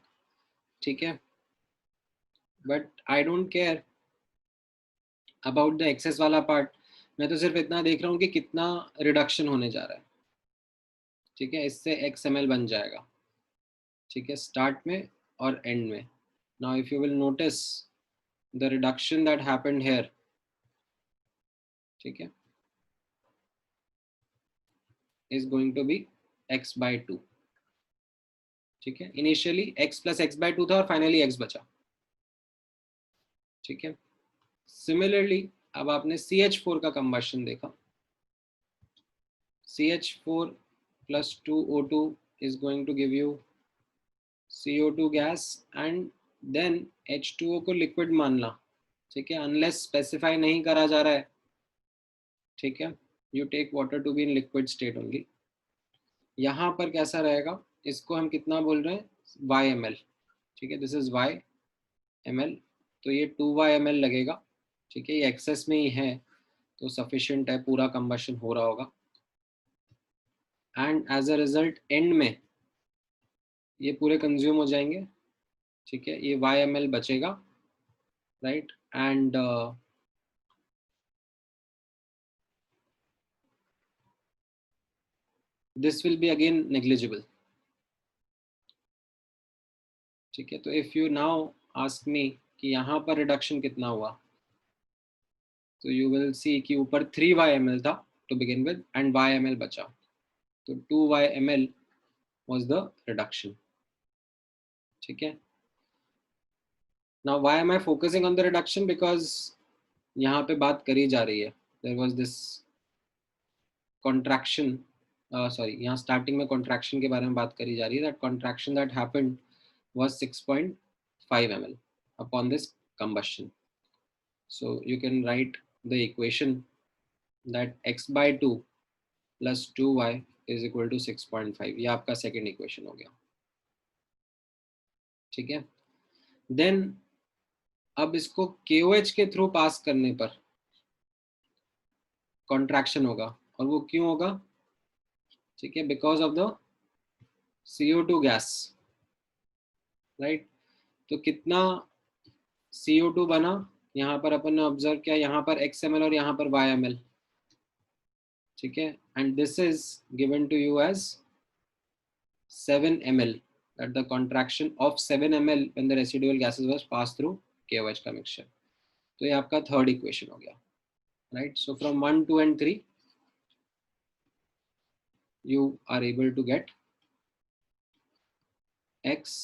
ठीक है, but I don't care about the excess वाला पार्ट। मैं तो सिर्फ इतना देख रहा हूँ कि कितना रिडक्शन होने जा रहा है। ठीक है, इससे XML बन जाएगा, ठीक है, स्टार्ट में और एंड में। Now if you will notice the reduction that happened here, ठीक है, is going to be x/2। ठीक है, इनिशियली x प्लस x/2 था और फाइनली x बचा। ठीक है, सिमिलरली अब आपने CH4 का कंबशन देखा। CH4 plus 2O2 is going to give you CO2 gas and then H2O को लिक्विड मानना। ठीक है, अनलेस स्पेसिफाई नहीं करा जा रहा है, ठीक है, you take water to be in liquid state only. यहाँ पर कैसा रहेगा? इसको हम कितना बोल रहे हैं? YML। ठीक है, दिस इज YML, तो ये 2YML लगेगा। ठीक है, ये एक्सेस में ही है तो सफिशिएंट है, पूरा कंबशन हो रहा होगा। And as a result end में ये पूरे कंज्यूम हो जाएंगे। ठीक है, ये YML बचेगा, right, and this will be again negligible. ठीक है, तो if you now ask me कि यहाँ पर रिडक्शन कितना हुआ, तो यू विल सी कि ऊपर 3YML था to begin with and YML बचा, तो 2YML was the reduction। ठीक है. Now why am I focusing on the reduction? Because यहाँ पे बात करी जा रही है. There was this contraction, sorry, यहाँ starting में contraction के बारे में बात करी जा रही है. That contraction that happened was 6.5 ml upon this combustion. So you can write the equation that x by 2 plus 2y is equal to 6.5. ये आपका second equation हो गया. ठीक है. Then अब इसको KOH के थ्रू पास करने पर कॉन्ट्रैक्शन होगा. और वो क्यों होगा? ठीक है, because of the CO2 gas, right. तो कितना CO2 बना यहाँ पर अपन ने ऑब्जर्व किया, यहाँ पर XML और यहाँ पर YML. ठीक है. And this is given to you as 7 ml, that the contraction of 7 ml when the residual gases was passed through KOH का mixture. तो ये आपका थर्ड इक्वेशन हो गया, right. So from 1, 2 and 3 you are able to get X,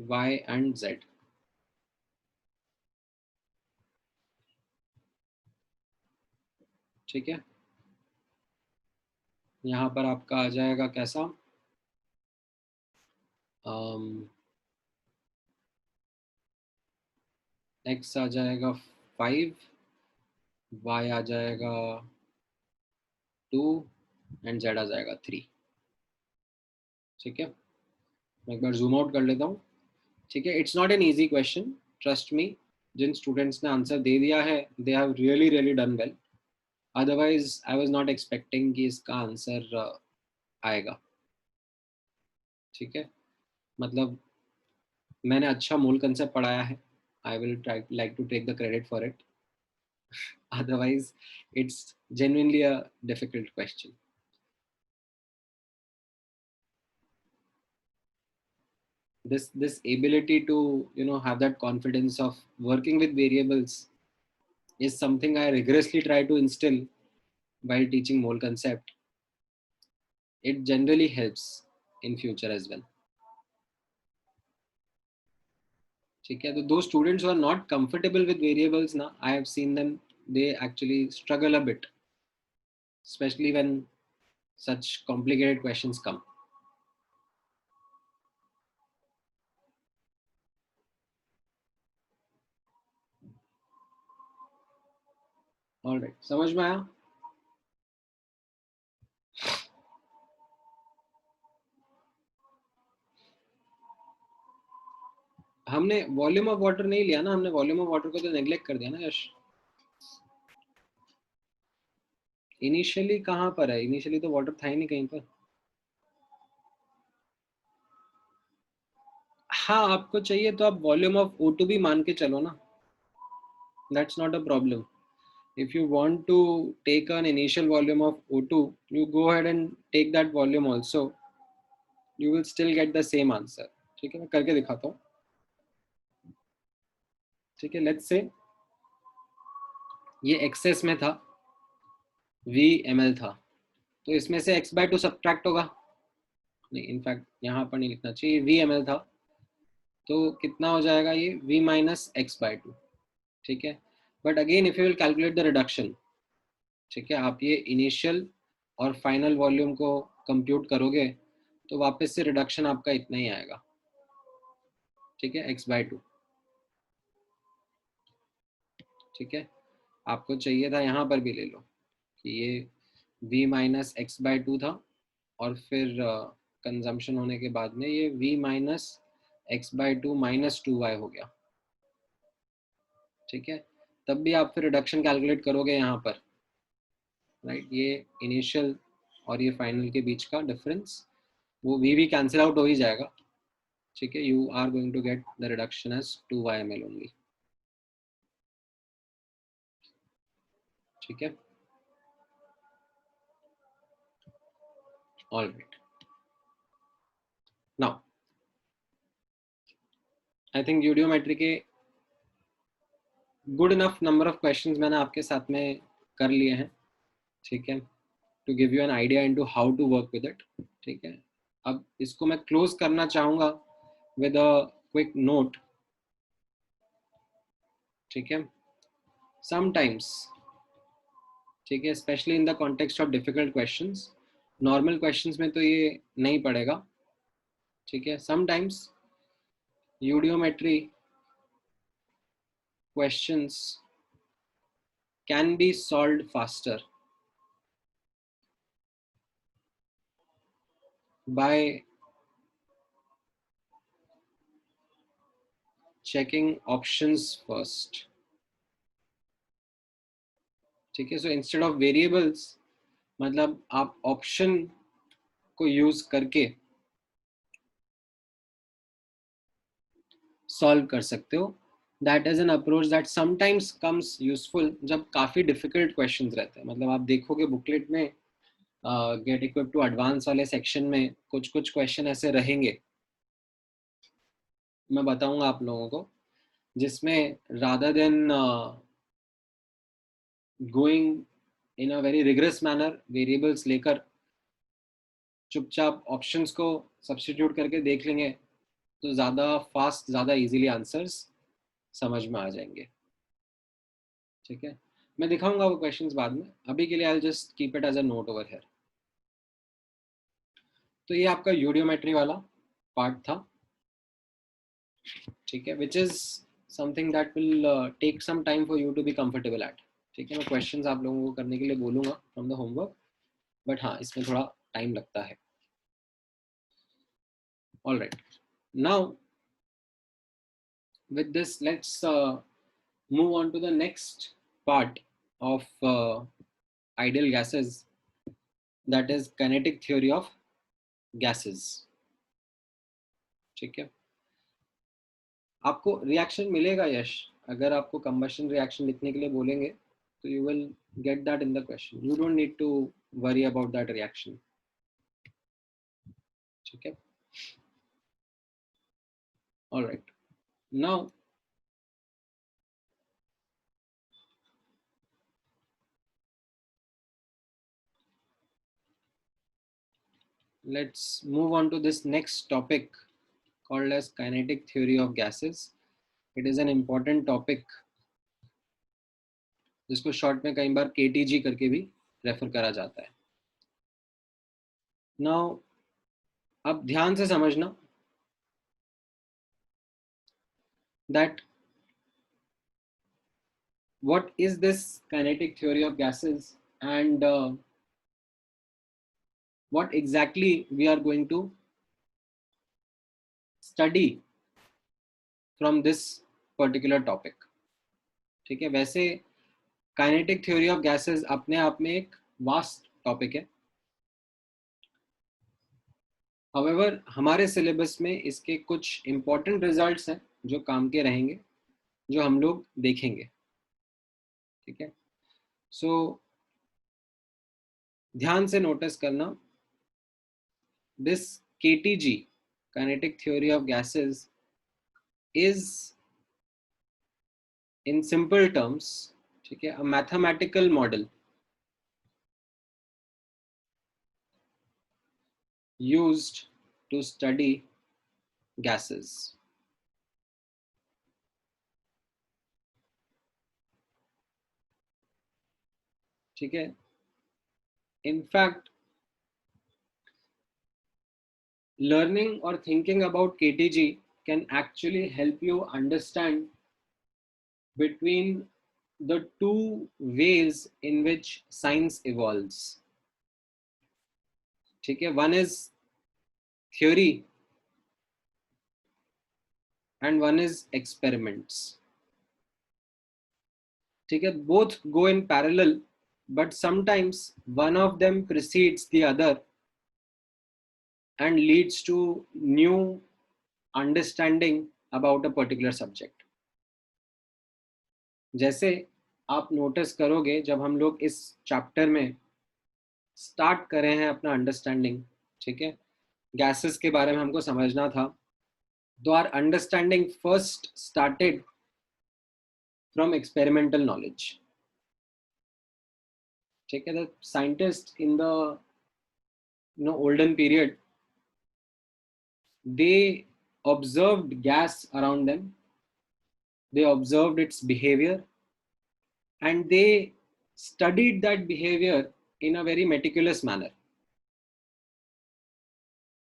Y and Z. ठीक है. यहाँ पर आपका आ जाएगा कैसा, X आ जाएगा 5, Y आ जाएगा 2 एंड Z आ जाएगा 3. ठीक है. मैं एक बार जूम आउट कर लेता हूँ. ठीक है. It's not an easy question, trust me. जिन स्टूडेंट्स ने आंसर दे दिया है they have really really done well. Otherwise I was not expecting कि इसका आंसर आएगा. ठीक है. मतलब मैंने अच्छा मूल कंसेप्ट पढ़ाया है. I will try like to take the credit for it. Otherwise it's genuinely a difficult question. This ability to have that confidence of working with variables is something I rigorously try to instill while teaching mole concept. It generally helps in future as well. ठीक है. तो those students who are not comfortable with variables ना, I have seen them, they actually struggle a bit, especially when such complicated questions come. All right, समझ में आया? हमने वॉल्यूम ऑफ वाटर नहीं लिया ना, हमने वॉल्यूम ऑफ वाटर को तो नेग्लेक्ट कर दिया ना यश. इनिशियली कहाँ पर है? इनिशियली तो वाटर था ही नहीं कहीं पर. हाँ, आपको चाहिए तो आप वॉल्यूम ऑफ O2 भी मान के चलो ना. That's not a problem. If you want to take an initial volume of O2, you go ahead and take that volume also. You will still get the same answer. ठीक है, मैं करके दिखाता हूँ. ठीक है. लेट्स से ये एक्सेस में था, V ml था, तो इसमें से x by 2 सब्ट्रैक्ट होगा. नहीं, इनफैक्ट यहाँ पर नहीं लिखना चाहिए. V ml था तो कितना हो जाएगा ये V minus x by 2. ठीक है. But again if you will calculate the reduction, ठीक है, आप ये इनिशियल और फाइनल वॉल्यूम को कंप्यूट करोगे तो वापस से रिडक्शन आपका इतना ही आएगा. ठीक है, x by 2. ठीक है. आपको चाहिए था यहाँ पर भी ले लो कि ये v माइनस एक्स बाई 2 था और फिर कंजम्पशन होने के बाद में ये v minus x by 2 minus 2y हो गया. ठीक है. तब भी आप फिर रिडक्शन कैलकुलेट करोगे यहाँ पर, राइट. ये इनिशियल और ये फाइनल के बीच का डिफरेंस, वो v भी कैंसिल आउट हो ही जाएगा. ठीक है. You are going to get the reduction as 2y ml only. ठीक है. All right. Now I think eudiometry के good enough number of questions मैंने आपके साथ में कर लिए हैं. ठीक है. To give you an idea into how to work with it. ठीक है. अब इसको मैं क्लोज करना चाहूंगा विद अ quick note. ठीक है, sometimes, ठीक है, specially in the context of difficult questions, normal questions में तो ये नहीं पड़ेगा, ठीक है, sometimes यूडियोमेट्री questions can be solved faster by checking options first. ठीक है, so instead of variables, मतलब आप ऑप्शन को यूज करके सॉल्व कर सकते हो. That is an approach that sometimes comes useful जब काफी डिफिकल्ट क्वेश्चंस रहते हैं. मतलब आप देखोगे बुकलेट में गेट इक्विप टू एडवांस वाले सेक्शन में कुछ कुछ क्वेश्चन ऐसे रहेंगे, मैं बताऊंगा आप लोगों को, जिसमें rather than going in a very rigorous manner variables लेकर चुपचाप ऑप्शंस को सब्स्टिट्यूट करके देख लेंगे तो ज़्यादा फास्ट, ज़्यादा इजीली आंसर्स समझ में आ जाएंगे. ठीक है, मैं दिखाऊंगा वो क्वेश्चंस बाद में, अभी के लिए I will just keep it as a note over here. तो ये आपका यूडियोमेट्री वाला पार्ट था. ठीक है, which is something that will take some time for you to be comfortable at. ठीक है, मैं क्वेश्चंस आप लोगों को करने के लिए बोलूंगा फ्रॉम द होमवर्क, बट हाँ इसमें थोड़ा टाइम लगता है. All right, now with this let's move on to the next part of ideal gases, that is kinetic theory of gases. ठीक है, आपको रिएक्शन मिलेगा यश, अगर आपको कंबशन रिएक्शन लिखने के लिए बोलेंगे तो you will get that in the question, you don't need to worry about that reaction. ठीक है, all right, now let's move on to this next topic called as kinetic theory of gases. It is an important topic जिसको शॉर्ट में कई बार KTG करके भी रेफर करा जाता है. नाउ अब ध्यान से समझना that what is this kinetic theory of gases and what exactly we are going to study from this particular topic. ठीक है, वैसे काइनेटिक थ्योरी ऑफ गैसेस अपने आप में एक वास्ट टॉपिक है. हाउएवर हमारे सिलेबस में इसके कुछ इंपॉर्टेंट रिजल्ट्स हैं जो काम के रहेंगे, जो हम लोग देखेंगे. ठीक है, सो ध्यान से नोटिस करना, this KTG kinetic theory of gases is in simple terms, ठीक है, a mathematical model used to study gases. ठीक है, in fact learning or thinking about KTG can actually help you understand between the two ways in which science evolves. ठीक है, one is theory and one is experiments. ठीक है, both go in parallel but sometimes one of them precedes the other and leads to new understanding about a particular subject. जैसे आप नोटिस करोगे जब हम लोग इस चैप्टर में स्टार्ट कर रहे हैं अपना अंडरस्टैंडिंग, ठीक है, गैसेस के बारे में हमको समझना था, तो our understanding first started from experimental knowledge. ठीक है, the scientist in the olden period, they observed gas around them, they observed its behavior, and they studied that behavior in a very meticulous manner,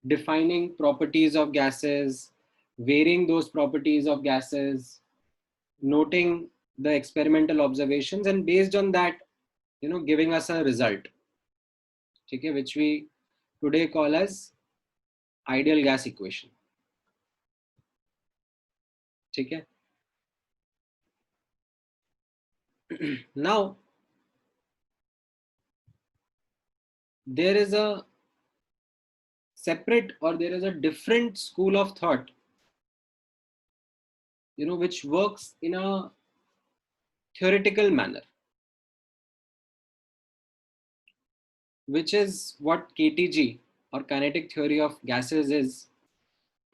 defining properties of gases, varying those properties of gases, noting the experimental observations, and based on that, giving us a result, okay, which we today call as ideal gas equation. Okay. Now, there is a separate, or there is a different school of thought, which works in a theoretical manner, which is what KTG, or kinetic theory of gases, is.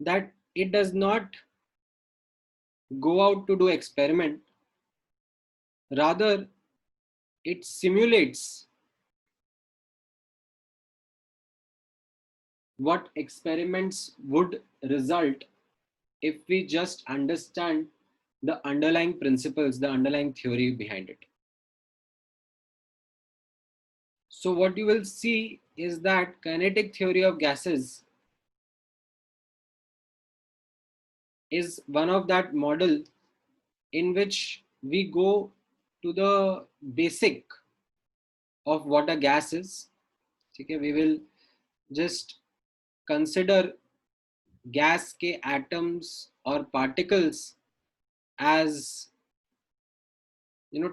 That it does not go out to do experiment, rather it simulates what experiments would result if we just understand the underlying principles, the underlying theory behind it. So what you will see is that kinetic theory of gases is one of that model in which we go to the basic of what a gas is. Okay, we will just consider gas के atoms or particles as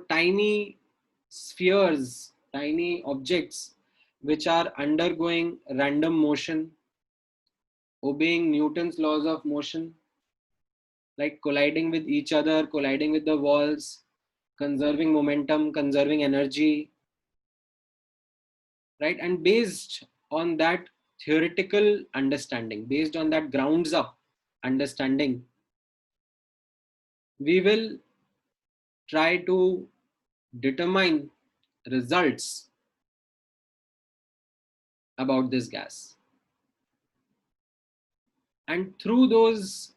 tiny spheres, tiny objects which are undergoing random motion, obeying Newton's laws of motion, like colliding with each other, colliding with the walls, conserving momentum, conserving energy, right? And based on that theoretical understanding, based on that grounds up understanding, we will try to determine results about this gas. And through those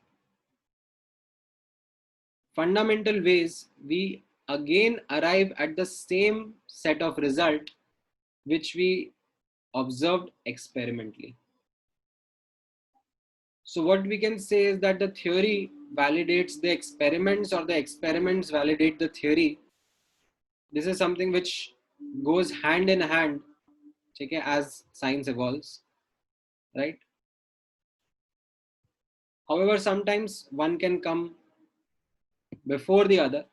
fundamental ways, we again arrive at the same set of result which we observed experimentally. So what we can say is that the theory validates the experiments, or the experiments validate the theory. This is something which goes hand in hand, okay, as science evolves, right? However, sometimes one can come before the other.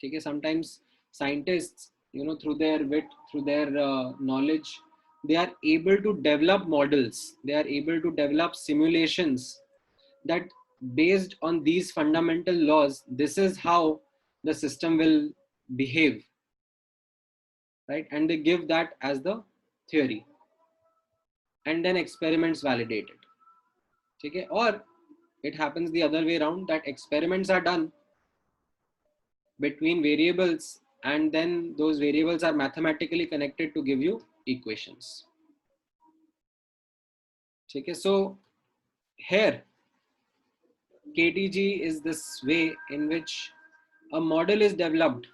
Okay, sometimes scientists, through their wit, through their knowledge, they are able to develop models, they are able to develop simulations that based on these fundamental laws, this is how the system will behave, right? And they give that as the theory, and then experiments validate it. Okay, or it happens the other way around, that experiments are done between variables, and then those variables are mathematically connected to give you equations. Okay, so here KTG is this way in which a model is developed.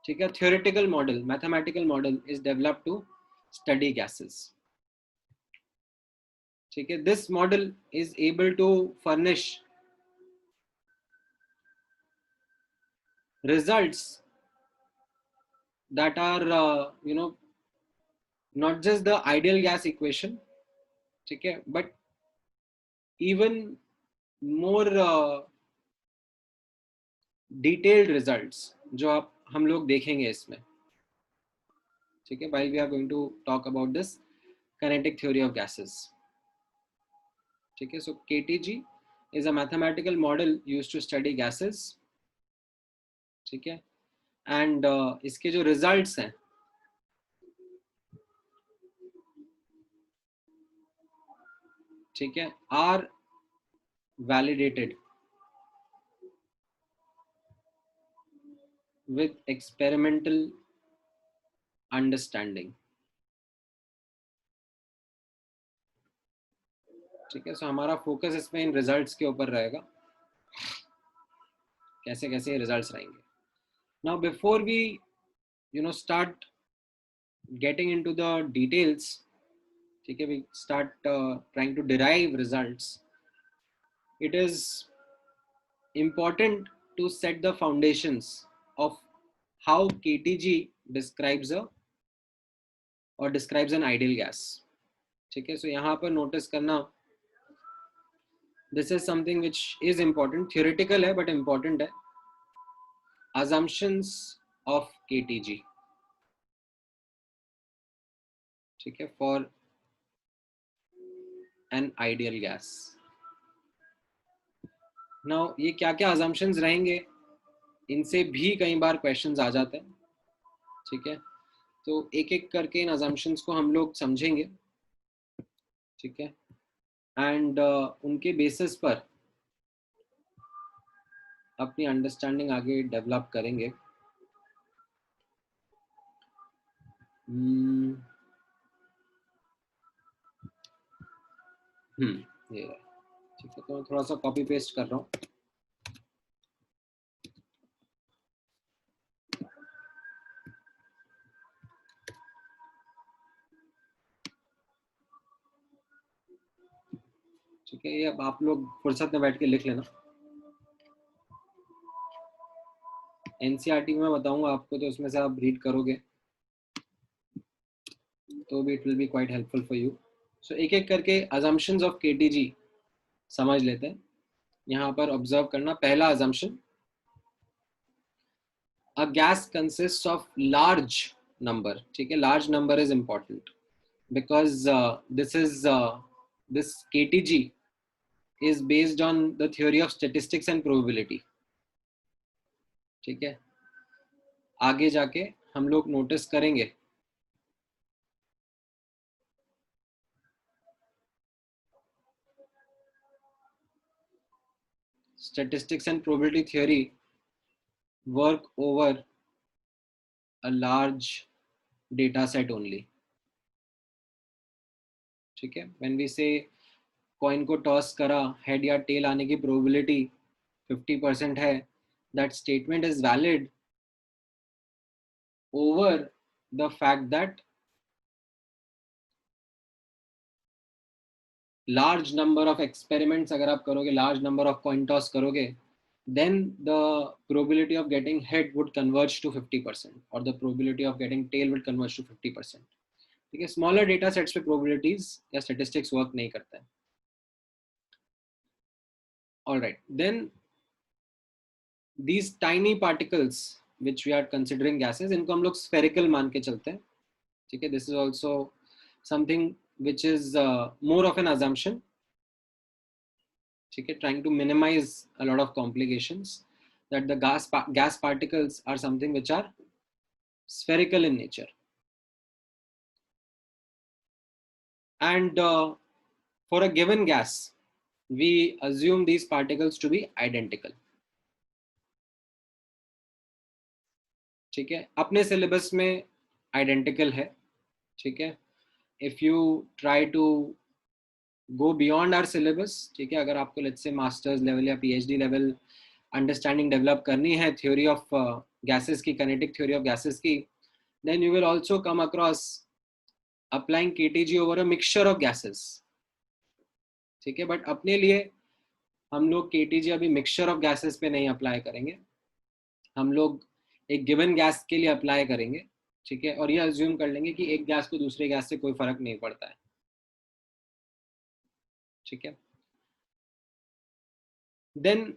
Okay, a theoretical model, mathematical model is developed to study gases. Okay, this model is able to furnish results that are not just the ideal gas equation, okay, but even more detailed results जो आप हम लोग देखेंगे इसमें, ठीक है, while we are going to talk about this kinetic theory of gases. ठीक है, so KTG is a mathematical model used to study gases. ठीक है, and इसके जो results हैं, ठीक है, are validated with experimental understanding. ठीक है, सो हमारा फोकस इसमें इन रिजल्ट्स के ऊपर रहेगा, कैसे कैसे रिजल्ट्स रहेंगे. Now before we start getting into the details, ठीक है, we start trying to derive results, it is important to set the foundations of how KTG describes an ideal gas. ठीक है, सो यहाँ पर नोटिस करना, this is something which is important, theoretical है but important है. Assumptions of KTG, ठीक है, for an ideal gas. Now ये क्या क्या assumptions रहेंगे, इनसे भी कई बार क्वेश्चंस आ जाते हैं. ठीक है, तो एक एक करके इन assumptions को हम लोग समझेंगे. ठीक है, एंड उनके बेसिस पर अपनी अंडरस्टैंडिंग आगे डेवलप करेंगे. ये ठीक है, तो मैं थोड़ा सा कॉपी पेस्ट कर रहा हूँ. ठीक है, ये अब आप लोग फुर्सत में बैठ के लिख लेना. एनसीईआरटी में मैं बताऊंगा आपको, तो उसमें से आप रीड करोगे तो भी it will be quite helpful for you. So एक एक करके assumptions ऑफ केटीजी समझ लेते हैं. यहाँ पर ऑब्जर्व करना, पहला assumption, a gas consists of large number. ठीक है, large number is important because this KTG is based on the theory of statistics and probability. ठीक है, आगे जाके हम लोग नोटिस करेंगे statistics and probability theory work over a large data set only. ठीक है, when we say कॉइन को टॉस करा, हेड या टेल आने की प्रोबेबिलिटी 50% है, that statement is valid over the fact that large number of experiments अगर आप करोगे, large number of coin toss करोगे, then the probability of getting head would converge to 50% or the probability of getting tail would converge to 50%. ठीक है, smaller data sets पे probabilities या statistics work नहीं करता है. All right, then these tiny particles which we are considering gases, इनको हम लोग spherical मान के चलते हैं. ठीक है, this is also something which is more of an assumption. ठीक है, trying to minimize a lot of complications, that the gas particles are something which are spherical in nature, and for a given gas we assume these particles to be identical. ठीक है, अपने सिलेबस में आइडेंटिकल है. ठीक है, if you try to go beyond our syllabus, ठीक है, अगर आपको लेट्स से मास्टर्स लेवल या पीएचडी लेवल अंडरस्टैंडिंग डेवलप करनी है थ्योरी ऑफ गैसेस की, काइनेटिक थ्योरी ऑफ गैसेस की, then you will also come across applying KTG over a mixture of gases. ठीक है, बट अपने लिए हम लोग केटीजी अभी मिक्सचर ऑफ गैसेस पे नहीं अप्लाई करेंगे, हम लोग एक गिवन गैस के लिए अप्लाई करेंगे. ठीक है, और ये अज्यूम कर लेंगे कि एक गैस को दूसरे गैस से कोई फर्क नहीं पड़ता है. ठीक है, then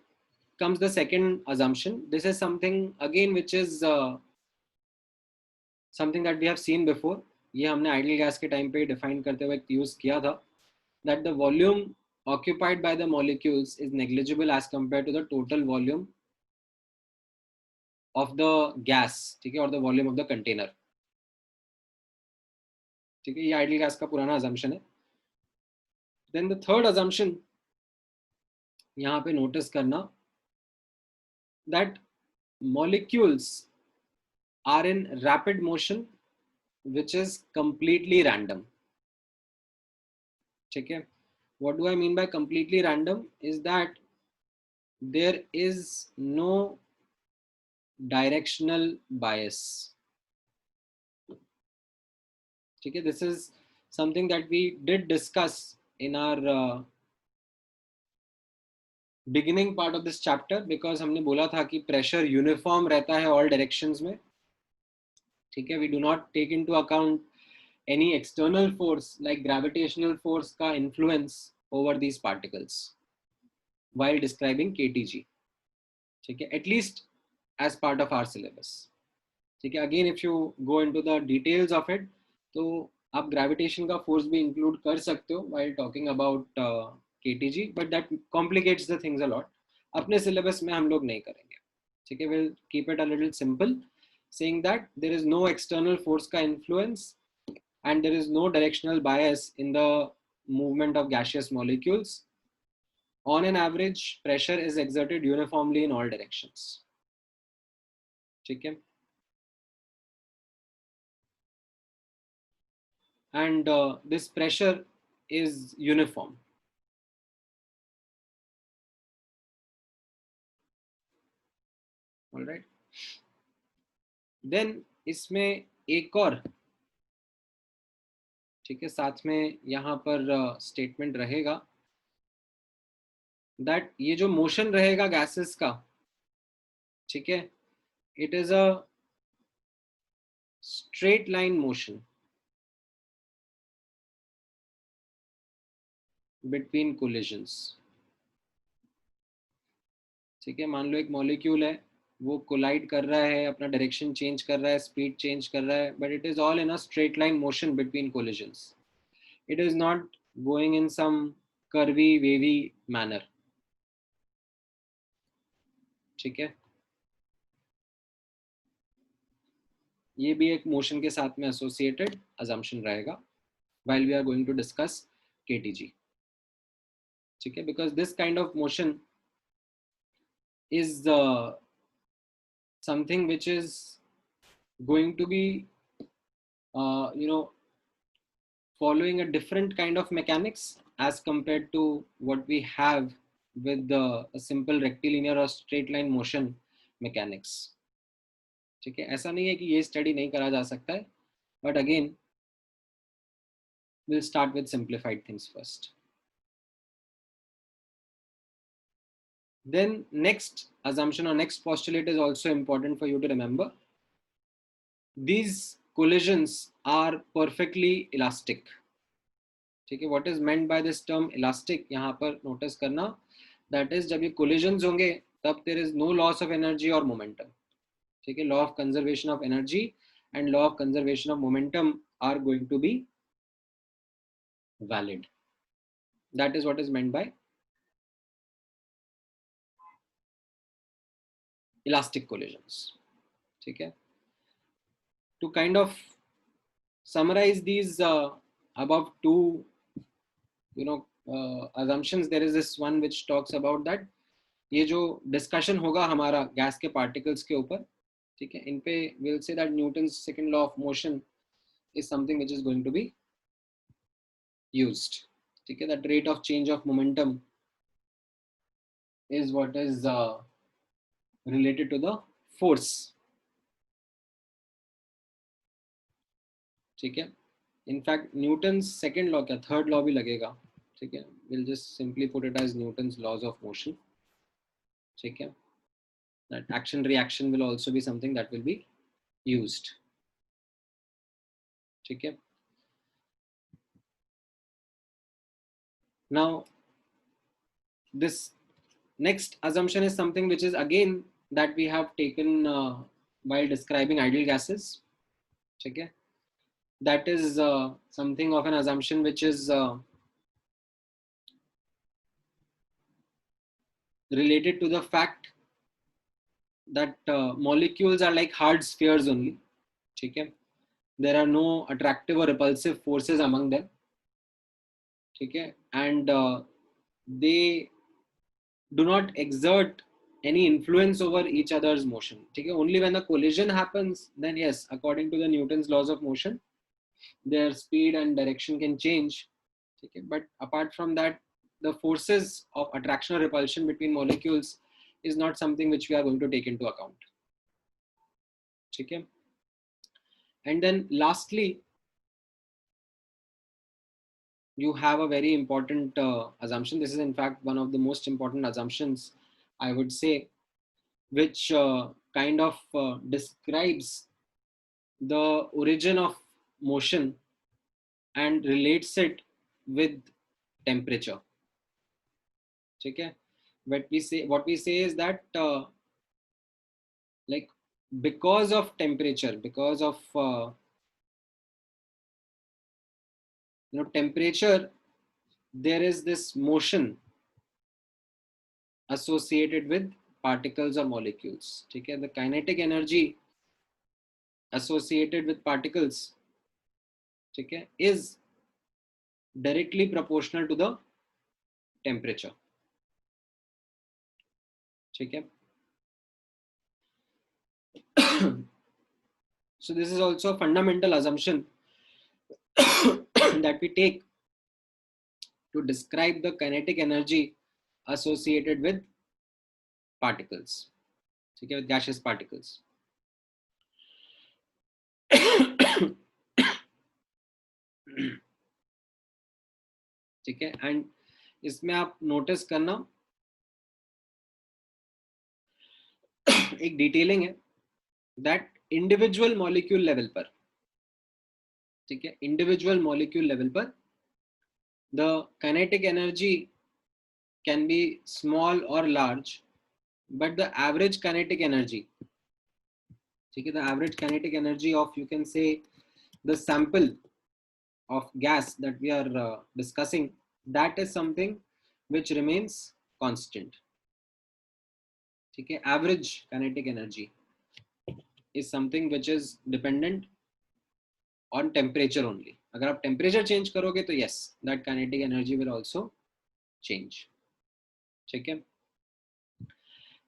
comes the second assumption. This is something again which is something that we have seen before. ये हमने आइडियल गैस के टाइम पे डिफाइन करते हुए यूज किया था, that the volume occupied by the molecules is negligible as compared to the total volume of the gas. ठीक है, और the volume of the container. ठीक है, ये आइडियल गैस का पुराना assumption है. Then the third assumption यहाँ पे नोटिस करना, that molecules are in rapid motion which is completely random. ठीक है, What do I mean by completely random? Is that there is no directional bias. Okay, this is something that we did discuss in our beginning part of this chapter, because हमने बोला था कि pressure uniform रहता है all directions में. ठीक है, we do not take into account any external force like gravitational force का influence over these particles while describing KTG. ठीक है, at least as part of our syllabus. ठीक है, again if you go into the details of it, तो आप gravitation का force भी include कर सकते हो while talking about KTG, but that complicates the things a lot. अपने syllabus में हम लोग नहीं करेंगे. ठीक है, we'll keep it a little simple, saying that there is no external force का influence and there is no directional bias in the movement of gaseous molecules. On an average, pressure is exerted uniformly in all directions. ठीक है, and this pressure is uniform. All right. Then इसमें एक और, ठीक है, साथ में यहाँ पर स्टेटमेंट रहेगा that ये जो मोशन रहेगा गैसेस का, ठीक है, it is a straight line motion between collisions. ठीक है, मान लो एक मॉलिक्यूल है, वो कोलाइड कर रहा है, अपना डायरेक्शन चेंज कर रहा है, स्पीड चेंज कर रहा है, but it is all in a straight line motion between collisions. It is not going in some curvy wavy manner. ठीक है, ये भी एक मोशन के साथ में एसोसिएटेड अजम्पशन रहेगा while we are going to discuss KTG. ठीक है, because this kind of motion is something which is going to be following a different kind of mechanics as compared to what we have with the simple rectilinear or straight line motion mechanics. ठीक है, ऐसा नहीं है कि ये स्टडी नहीं करा जा सकता है, but again we'll start with simplified things first. Then next assumption or next postulate is also important for you to remember. These collisions are perfectly elastic. ठीक है, what is meant by this term elastic यहाँ पर notice करना, that is जब ये collisions होंगे तब there is no loss of energy or momentum. ठीक है, law of conservation of energy and law of conservation of momentum are going to be valid. That is what is meant by elastic collisions. ठीक है, to kind of summarize these above two assumptions, there is this one which talks about that ये जो discussion होगा हमारा गैस के particles के ऊपर, ठीक है, इन पे we'll say that Newton's second law of motion is something which is going to be used. ठीक है, that rate of change of momentum is what is related to the force. ठीक है, in fact Newton's second law क्या third law भी लगेगा. ठीक है, we'll just simply put it as Newton's laws of motion. ठीक है, that action reaction will also be something that will be used. ठीक है, now this next assumption is something which is again that we have taken while describing ideal gases. ठीक है, that is something of an assumption which is related to the fact that molecules are like hard spheres only. ठीक है, there are no attractive or repulsive forces among them. ठीक है, and they do not exert any influence over each other's motion. ठीक है, only when a collision happens, then yes, according to the Newton's laws of motion, their speed and direction can change. ठीक है, but apart from that, the forces of attraction or repulsion between molecules is not something which we are going to take into account. Okay. And then lastly, you have a very important assumption. This is in fact one of the most important assumptions, I would say, which kind of describes the origin of motion and relates it with temperature. Okay. What we say is that like, because of temperature, because of temperature, there is this motion associated with particles or molecules. Okay. The kinetic energy associated with particles, okay, is directly proportional to the temperature. Okay. So this is also a fundamental assumption that we take to describe the kinetic energy associated with particles, okay, with gaseous particles. ठीक है. एंड इसमें आप नोटिस करना एक डिटेलिंग है दैट इंडिविजुअल मॉलिक्यूल लेवल पर, ठीक है, इंडिविजुअल मॉलिक्यूल लेवल पर the kinetic energy can be small और large, but the average kinetic energy, ठीक है, the average kinetic energy of, you can say, the sample of gas that we are discussing, that is something which remains constant. ठीक है. Average kinetic energy is something which is dependent on temperature only. अगर आप temperature change करोगे तो yes, that kinetic energy will also change. ठीक है.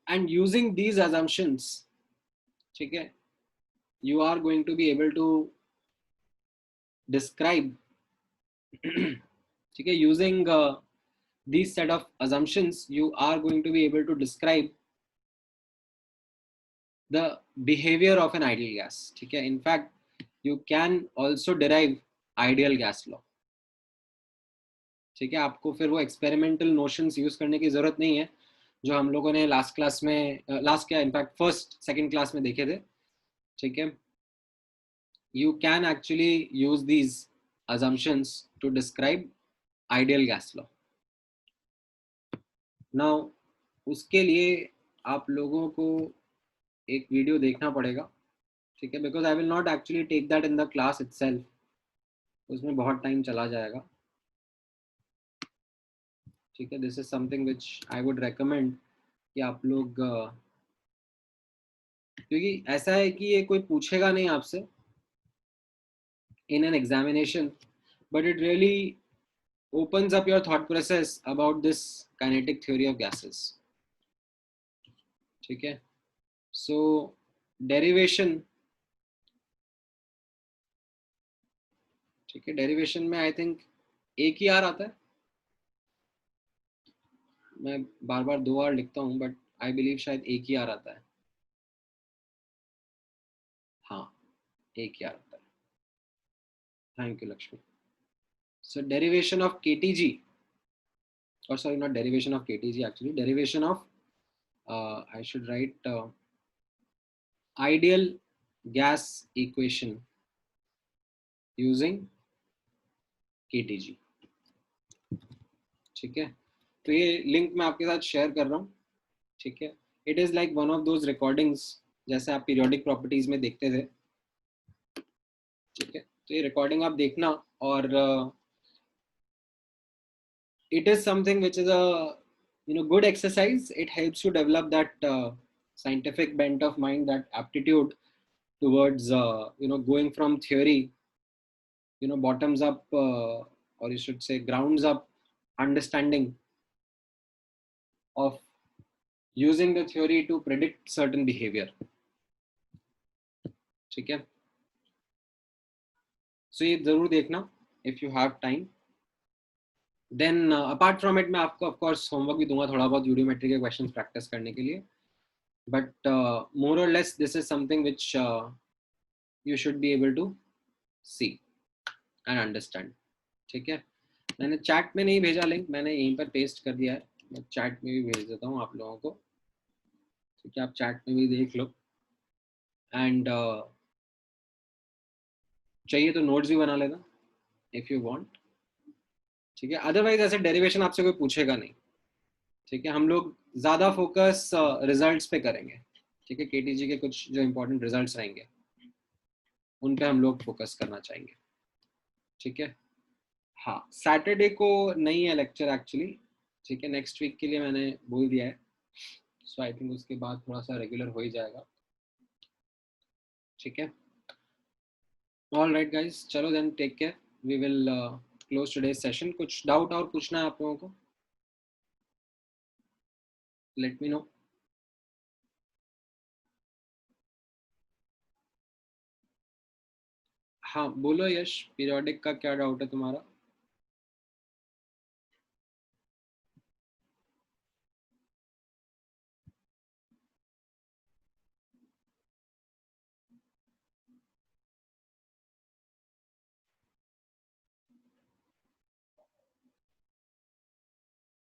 And using these assumptions, ठीक है, you are going to be able to describe ठीक है, using these set of assumptions, you are going to be able to describe the behavior of an ideal gas. ठीक है. In fact, you can also derive ideal gas law. ठीक है. आपको फिर वो experimental notions use करने की जरूरत नहीं है जो हम लोगों ने लास्ट क्लास में, लास्ट क्या, इनफैक्ट फर्स्ट सेकंड क्लास में देखे थे. ठीक है. You can actually use these assumptions to describe ideal gas law. Now, उसके लिए आप लोगों को एक वीडियो देखना पड़ेगा. ठीक है. Because I will not actually take that in the class itself, उसमें बहुत टाइम चला जाएगा. ठीक है. This is something which I would recommend कि आप लोग, क्योंकि ऐसा है कि ये कोई पूछेगा नहीं आपसे in an examination, but it really opens up your thought process about this kinetic theory of gases. ठीक है. So derivation, ठीक है, डेरिवेशन में आई थिंक एक ही आर आता है. मैं बार बार दो आर लिखता हूँ, बट आई बिलीव शायद एक ही आर आता है. हाँ, एक ही आर आता है. Thank you Lakshmi. So derivation of KTG, or sorry, not derivation of KTG, actually derivation of I should write ideal gas equation using KTG. ठीक है. तो ये लिंक मैं आपके साथ शेयर कर रहा हूँ. ठीक है. It is like one of those recordings जैसे आप पीरियोडिक प्रॉपर्टीज में देखते थे. ठीक है. तो ये रिकॉर्डिंग आप देखना, और it is something which is a good exercise. It helps you develop that scientific bent of mind, that aptitude towards going from theory, bottoms up, or you should say grounds up understanding of using the theory to predict certain behavior. ठीक है. So ये जरूर देखना if you have time. Then apart from it मैं आपको ऑफ कोर्स होमवर्क भी दूंगा थोड़ा बहुत यूडियोमेट्री के क्वेश्चंस प्रैक्टिस करने के लिए, बट मोर और less this is something which you should be able to see and understand. ठीक है, मैंने चैट में नहीं भेजा लिंक, मैंने यहीं पर पेस्ट कर दिया है, मैं चैट में भी भेज देता हूँ आप लोगों को. ठीक है, आप चैट में भी देख लो एंड चाहिए तो नोट्स भी बना लेना इफ यू वांट. ठीक है, अदरवाइज ऐसे डेरिवेशन आपसे कोई पूछेगा नहीं. ठीक है, हम लोग ज्यादा फोकस रिजल्ट्स पे करेंगे. ठीक है, केटीजी के कुछ जो इंपॉर्टेंट रिजल्ट्स रहेंगे उन पे हम लोग फोकस करना चाहेंगे. ठीक है, हाँ सैटरडे को नहीं है लेक्चर एक्चुअली. ठीक है, नेक्स्ट वीक के लिए मैंने बोल दिया है, सो आई थिंक उसके बाद थोड़ा सा रेगुलर हो ही जाएगा. ठीक है, ऑल राइट गाइज, चलो then take care, we will close today's session. कुछ डाउट और पूछना है आप लोगों को, लेट मी नो. हाँ बोलो यश, पीरियोडिक का क्या डाउट है तुम्हारा?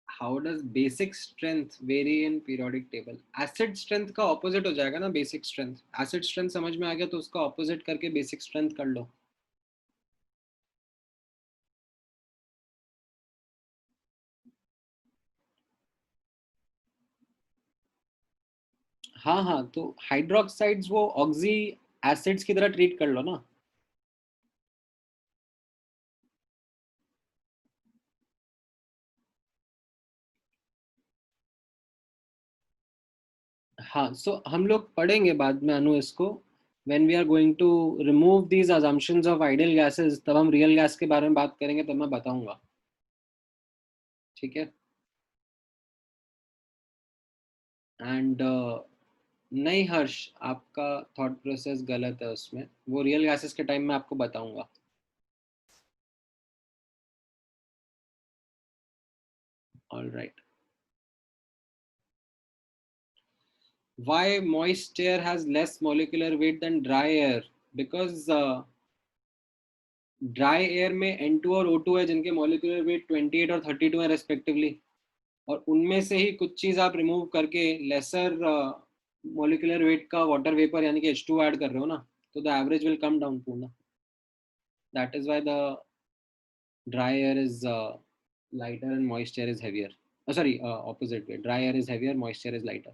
How does basic strength very in periodic table? Acid strength का ऑपोजिट हो जाएगा ना बेसिक स्ट्रेंथ. एसिड स्ट्रेंथ समझ में आ गया तो उसका ऑपोजिट करके बेसिक स्ट्रेंथ कर लो. हाँ हाँ, तो हाइड्रोक्साइड्स वो ऑक्सी एसिड्स की तरह ट्रीट कर लो ना. हाँ, सो हम लोग पढ़ेंगे बाद में अनु इसको. when we are going to remove these assumptions of ideal gases, तब हम रियल गैस के बारे में बात करेंगे, तब मैं बताऊंगा. ठीक है, एंड नहीं हर्ष, आपका थॉट प्रोसेस गलत है उसमें, वो रियल गैसेस के टाइम में आपको बताऊंगा. All right. Why moist air has less molecular weight than dry air? Because dry air में N2 और O2 है जिनके मोलिकुलर वेट 28 और 32 है रेस्पेक्टिवली, और उनमें से ही कुछ चीज आप रिमूव करके लेसर मोलिकुलर वेट का वाटर वेपर यानी कि H2 ऐड कर रहे हो ना, तो the average will come down पूर्ण. That is why the dry air is lighter and moist air is heavier. Sorry, opposite way. Dry air is heavier, moist air is lighter.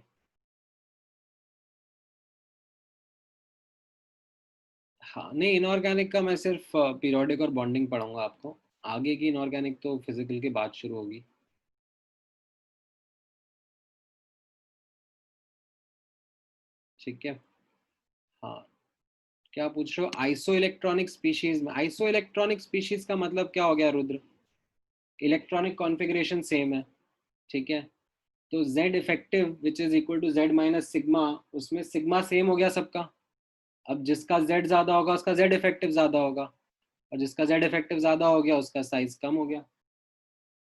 हाँ नहीं, इनऑर्गेनिक का मैं सिर्फ पीरियोडिक और बॉन्डिंग पढ़ाऊंगा आपको. आगे की इनऑर्गेनिक तो फिजिकल की बात शुरू होगी. ठीक है, हाँ. क्या पूछ रहे हो? आइसो इलेक्ट्रॉनिक स्पीशीज में, आइसो इलेक्ट्रॉनिक स्पीशीज का मतलब क्या हो गया रुद्र? इलेक्ट्रॉनिक कॉन्फ़िगरेशन सेम है. ठीक है, तो z effective which is equal to z minus sigma, उसमें सिग्मा सेम हो गया सबका. अब जिसका z ज्यादा होगा उसका z इफेक्टिव ज्यादा होगा, और जिसका z इफेक्टिव ज्यादा हो गया उसका साइज कम हो गया.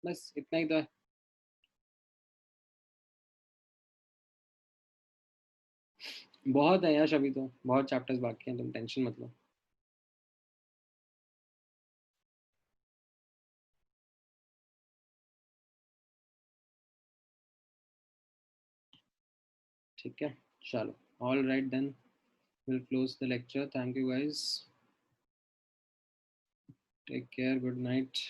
बस इतना ही तो है. बहुत है यार, अभी तो बहुत चैप्टर्स बाकी हैं, तुम टेंशन मत लो. ठीक है, चलो. All right then, we'll close the lecture. Thank you guys. Take care. Good night.